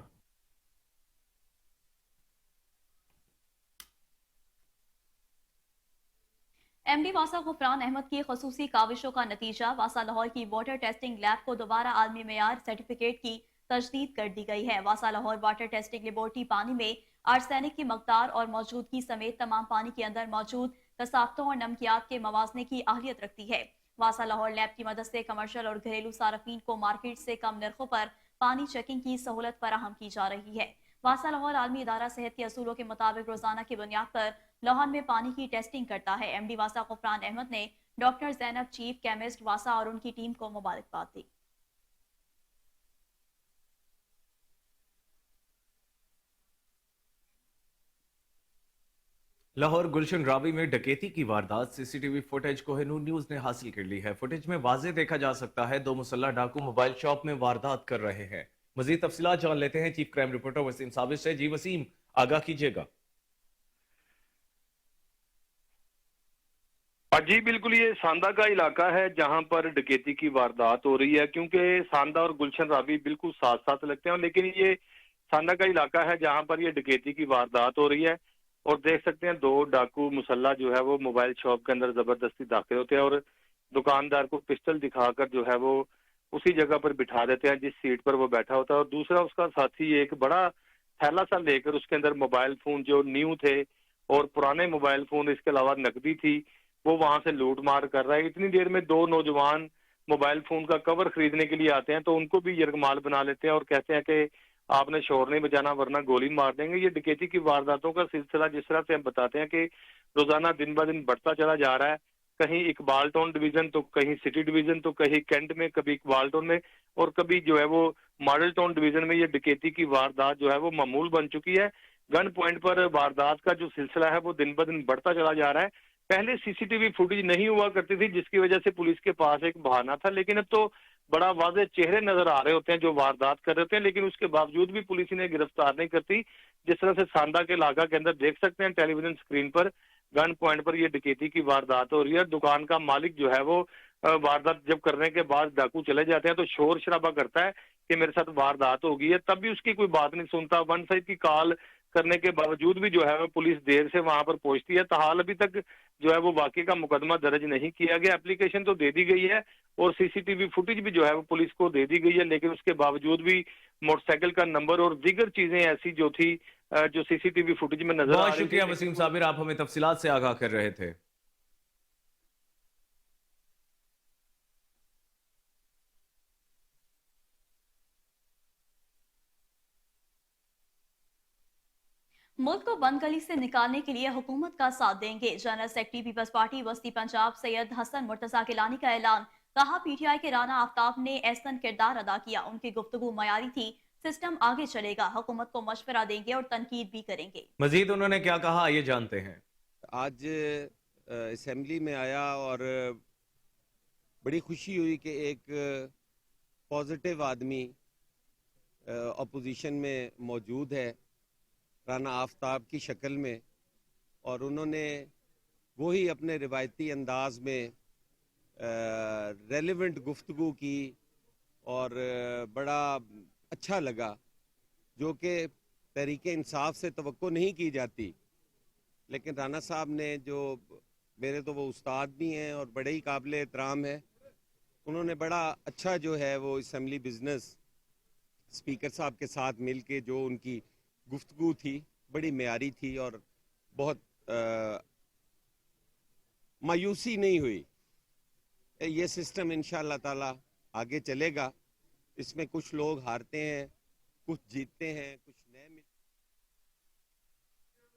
एमडी वासा गुफरान अहमद की खसूसी काविशों का नतीजा, वासा लाहौर की वाटर टेस्टिंग लैब को दोबारा आलमी मेयार सर्टिफिकेट की तजदीद कर दी गई है। वासा लाहौर वाटर टेस्टिंग लेबोरेटरी पानी में आर्सेनिक की मकदार और मौजूदगी समेत तमाम पानी के अंदर मौजूद कसाफ्तों और नमकियात के मवाजने की अहलियत रखती है। वासा लाहौर लैब की मदद से कमर्शियल और घरेलू सार्फिन को मार्केट से कम नरखों पर पानी चेकिंग की सहूलत फराहम की जा रही है। वासा लाहौर आलमी इदारा सेहत के असूलों के मुताबिक रोजाना की बुनियाद पर लाहौर में पानी की टेस्टिंग करता है। एमडी वासा गुफरान अहमद ने डॉक्टर जैनब, चीफ केमिस्ट वासा और उनकी टीम को मुबारकबाद दी। लाहौर गुलशन रावी में डकैती की वारदात सीसीटीवी फुटेज कोहिनूर न्यूज ने हासिल कर ली है। फुटेज में वाज़ेह देखा जा सकता है 2 मुसल्लह डाकू मोबाइल शॉप में वारदात कर रहे हैं। मजीद तफसीलात जान लेते हैं chief crime reporter Waseem Sabir से। जी वसीम, आगाह कीजिएगा। जी बिल्कुल, ये सांदा का इलाका है जहां पर डकैती की वारदात हो रही है। क्योंकि सांदा और गुलशन रावी बिल्कुल साथ साथ लगते हैं, लेकिन ये सांदा का इलाका है जहां पर ये डकैती की वारदात हो रही है। और देख सकते हैं 2 डाकू मुसल्ला जो है वो मोबाइल शॉप के अंदर जबरदस्ती दाखिल होते हैं और दुकानदार को पिस्टल दिखाकर जो है वो उसी जगह पर बिठा देते हैं जिस सीट पर वो बैठा होता है। और दूसरा उसका साथी एक बड़ा थैला सा लेकर उसके अंदर मोबाइल फोन जो न्यू थे और पुराने मोबाइल फोन, इसके अलावा नकदी थी, वो वहां से लूट मार कर रहा है। इतनी देर में 2 नौजवान मोबाइल फोन का कवर खरीदने के लिए आते हैं तो उनको भी यरगमाल बना लेते हैं और कहते हैं कि आपने शोर नहीं बजाना वरना गोली मार देंगे। ये डकैती की वारदातों का सिलसिला जिस तरह से हम बताते हैं कि रोजाना दिन ब दिन बढ़ता चला जा रहा है। कहीं इकबाल टाउन डिवीजन तो कहीं सिटी डिवीजन तो कहीं कैंट में, कभी इकबाल टाउन में और कभी जो है वो मॉडल टाउन डिवीजन में ये डकैती की वारदात जो है वो मामूल बन चुकी है। गन पॉइंट पर वारदात का जो सिलसिला है वो दिन ब दिन बढ़ता चला जा रहा है। पहले सीसीटीवी फुटेज नहीं हुआ करती थी जिसकी वजह से पुलिस के पास एक बहाना था, लेकिन अब तो बड़ा वाज़ेह चेहरे नजर आ रहे होते हैं जो वारदात कर रहे होते हैं, लेकिन उसके बावजूद भी पुलिस इन्हें गिरफ्तार नहीं करती। जिस तरह से सांदा के इलाका के अंदर देख सकते हैं टेलीविजन स्क्रीन पर गन पॉइंट पर ये डकैती की वारदात हो रही है। दुकान का मालिक जो है वो वारदात जब करने के बाद डाकू चले जाते हैं तो शोर शराबा करता है कि मेरे साथ वारदात हो गई है, तब भी उसकी कोई बात नहीं सुनता। 1 की कॉल करने के बावजूद भी जो है वो पुलिस देर से वहां पर पहुंचती है। ताहाल अभी तक जो है वो वाकई का मुकदमा दर्ज नहीं किया गया। एप्लीकेशन तो दे दी गई है और सीसीटीवी फुटेज भी जो है वो पुलिस को दे दी गई है, लेकिन उसके बावजूद भी मोटरसाइकिल का नंबर और दीगर चीजें ऐसी जो थी जो सीसीटीवी फुटेज में नजर आ रही थी। बहुत शुक्रिया वसीम साबिर, आप हमें तफसीलात से आगाह कर रहे थे। मुल्क को बंद गली से निकालने के लिए हुकूमत का साथ देंगे। जनरल सेक्रेटरी पीपल्स पार्टी वस्ती पंजाब सैयद हसन मुर्तजा गिलानी का ऐलान। कहा पीटीआई के राना आफ्ताब ने एहसन किरदार अदा किया, उनकी गुफ्तगू मयारी थी। सिस्टम आगे चलेगा, हुकूमत को मशवरा देंगे और तनकीद भी करेंगे। मजीद उन्होंने क्या कहा, ये जानते हैं। आज असेंबली में आया और बड़ी खुशी हुई कि एक पॉजिटिव आदमी अपोजिशन में मौजूद है राना आफ्ताब की शक्ल में, और उन्होंने वही अपने रिवायती अंदाज में रेलेवेंट गुफ्तगू की और बड़ा अच्छा लगा, जो कि तहरीक इंसाफ से तवक्को नहीं की जाती। लेकिन राना साहब ने, जो मेरे तो वो उस्ताद भी हैं और बड़े ही काबिल एहतराम है, उन्होंने बड़ा अच्छा जो है वो असम्बली बिजनेस स्पीकर साहब के साथ मिल के जो उनकी गुफ्तगू थी बड़ी म्यारी थी और बहुत मायूसी नहीं हुई। ये सिस्टम इंशाअल्लाह ताला आगे चलेगा। इसमें कुछ लोग हारते हैं, कुछ जीतते हैं, कुछ नए मिलते।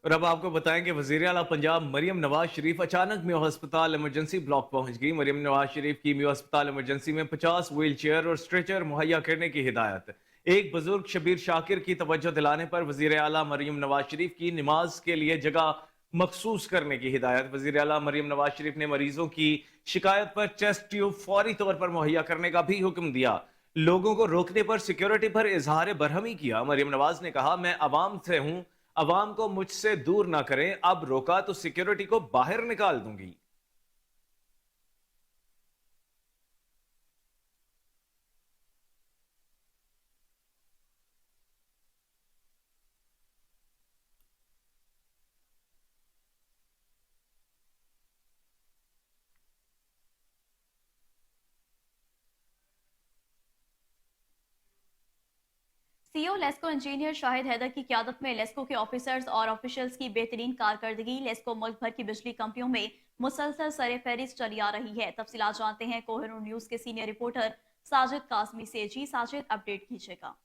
और अब आपको बताएं कि वज़ीर आला पंजाब मरियम नवाज शरीफ अचानक म्यो अस्पताल इमरजेंसी ब्लॉक पहुंच गई। मरियम नवाज शरीफ की म्यो अस्पताल इमरजेंसी में 50 व्हील चेयर और स्ट्रेचर मुहैया करने की हिदायत। एक बुजुर्ग शबीर शाकिर की तवज्जो दिलाने पर वज़ीर आला मरियम नवाज शरीफ की नमाज के लिए जगह मखसूस करने की हिदायत। वज़ीर आला मरियम नवाज शरीफ ने मरीजों की शिकायत पर चेस्ट ट्यूब फौरी तौर पर मुहैया करने का भी हुक्म दिया। लोगों को रोकने पर सिक्योरिटी पर इजहार बरहमी किया। मरियम नवाज ने कहा, मैं अवाम से हूं, अवाम को मुझसे दूर ना करें, अब रोका तो सिक्योरिटी को बाहर निकाल दूंगी। सीईओ लेस्को इंजीनियर शाहिद हैदर की क़यादत में लेस्को के ऑफिसर्स और ऑफिशियल्स की बेहतरीन कारकर्दगी। लेस्को मुल्क भर की बिजली कंपनियों में मुसलसल सर-ए-फहरिस्त चली आ रही है। तफसीलात जानते हैं कोहिनूर न्यूज के सीनियर रिपोर्टर साजिद कासमी से। जी साजिद, अपडेट कीजिएगा।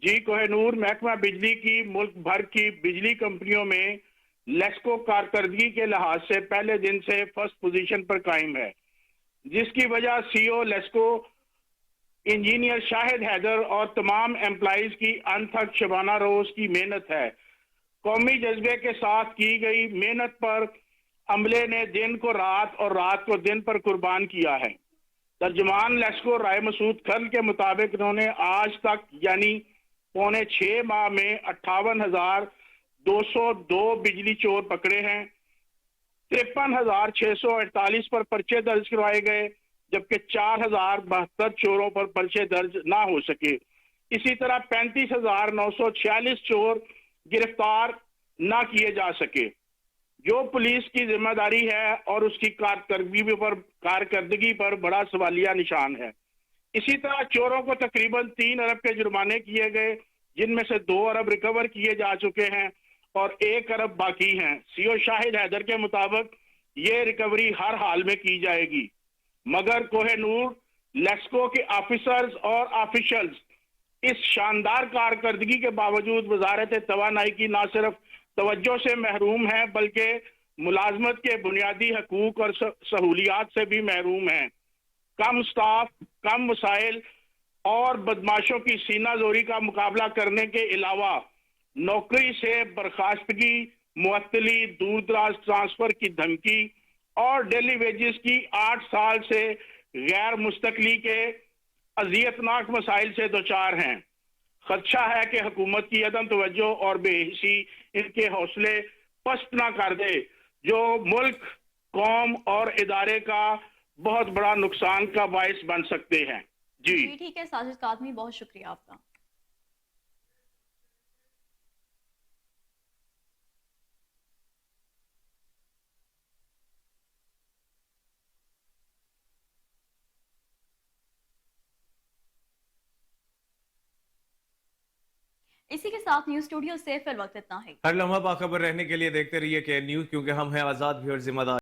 जी कोहिनूर, महकमा बिजली की मुल्क भर की बिजली कंपनियों में लेस्को कारकर्दगी के लिहाज से पहले दिन से फर्स्ट पोजीशन पर कायम है, जिसकी वजह सीईओ लेस्को इंजीनियर शाहिद हैदर और तमाम एम्प्लॉइज की अनथक शबाना रोज की मेहनत है। कौमी जज्बे के साथ की गई मेहनत पर अमले ने दिन को रात और रात को दिन पर कुर्बान किया है। तर्जमान लेस्को राय मसूद खल के मुताबिक उन्होंने आज तक यानी पौने 6 माह में 58,202 बिजली चोर पकड़े हैं। 53,648 पर पर्चे दर्ज करवाए गए, जबकि 4,072 चोरों पर पर्चे दर्ज ना हो सके। इसी तरह 35,946 चोर गिरफ्तार ना किए जा सके, जो पुलिस की जिम्मेदारी है और उसकी कारकर्दगी पर बड़ा सवालिया निशान है। इसी तरह चोरों को तकरीबन 3 अरब के जुर्माने किए गए, जिनमें से 2 अरब रिकवर किए जा चुके हैं और 1 अरब बाकी हैं। सीईओ शाहिद हैदर के मुताबिक ये रिकवरी हर हाल में की जाएगी, मगर कोहिनूर लेस्को के ऑफिसर्स और ऑफिशियल्स इस शानदार कारकर्दगी के बावजूद वजारत तवानाई की न सिर्फ तवज्जो से महरूम है, बल्कि मुलाजमत के बुनियादी हकूक और सहूलियात से भी महरूम है। कम स्टाफ, कम वसाइल और बदमाशों की सीनाजोरी का मुकाबला करने के अलावा नौकरी से बर्खास्तगी, मुअत्तली, दूर दराज ट्रांसफर की धमकी और डेली वेजेस की 8 साल से गैर मुस्तकली के अजियतनाक मसाइल से दोचार हैं। खदशा है कि हुकूमत की अदम तवज्जो और बेहिसी इनके हौसले पस्त ना कर दे, जो मुल्क, कौम और इदारे का बहुत बड़ा नुकसान का बायस बन सकते हैं। जी ठीक है साजिद कादमी, बहुत शुक्रिया आपका। इसी के साथ न्यूज स्टूडियो से फिर वक्त इतना है। हर लम्हा बाखबर रहने के लिए देखते रहिए के न्यूज, क्योंकि हम हैं आजाद भी और जिम्मेदार।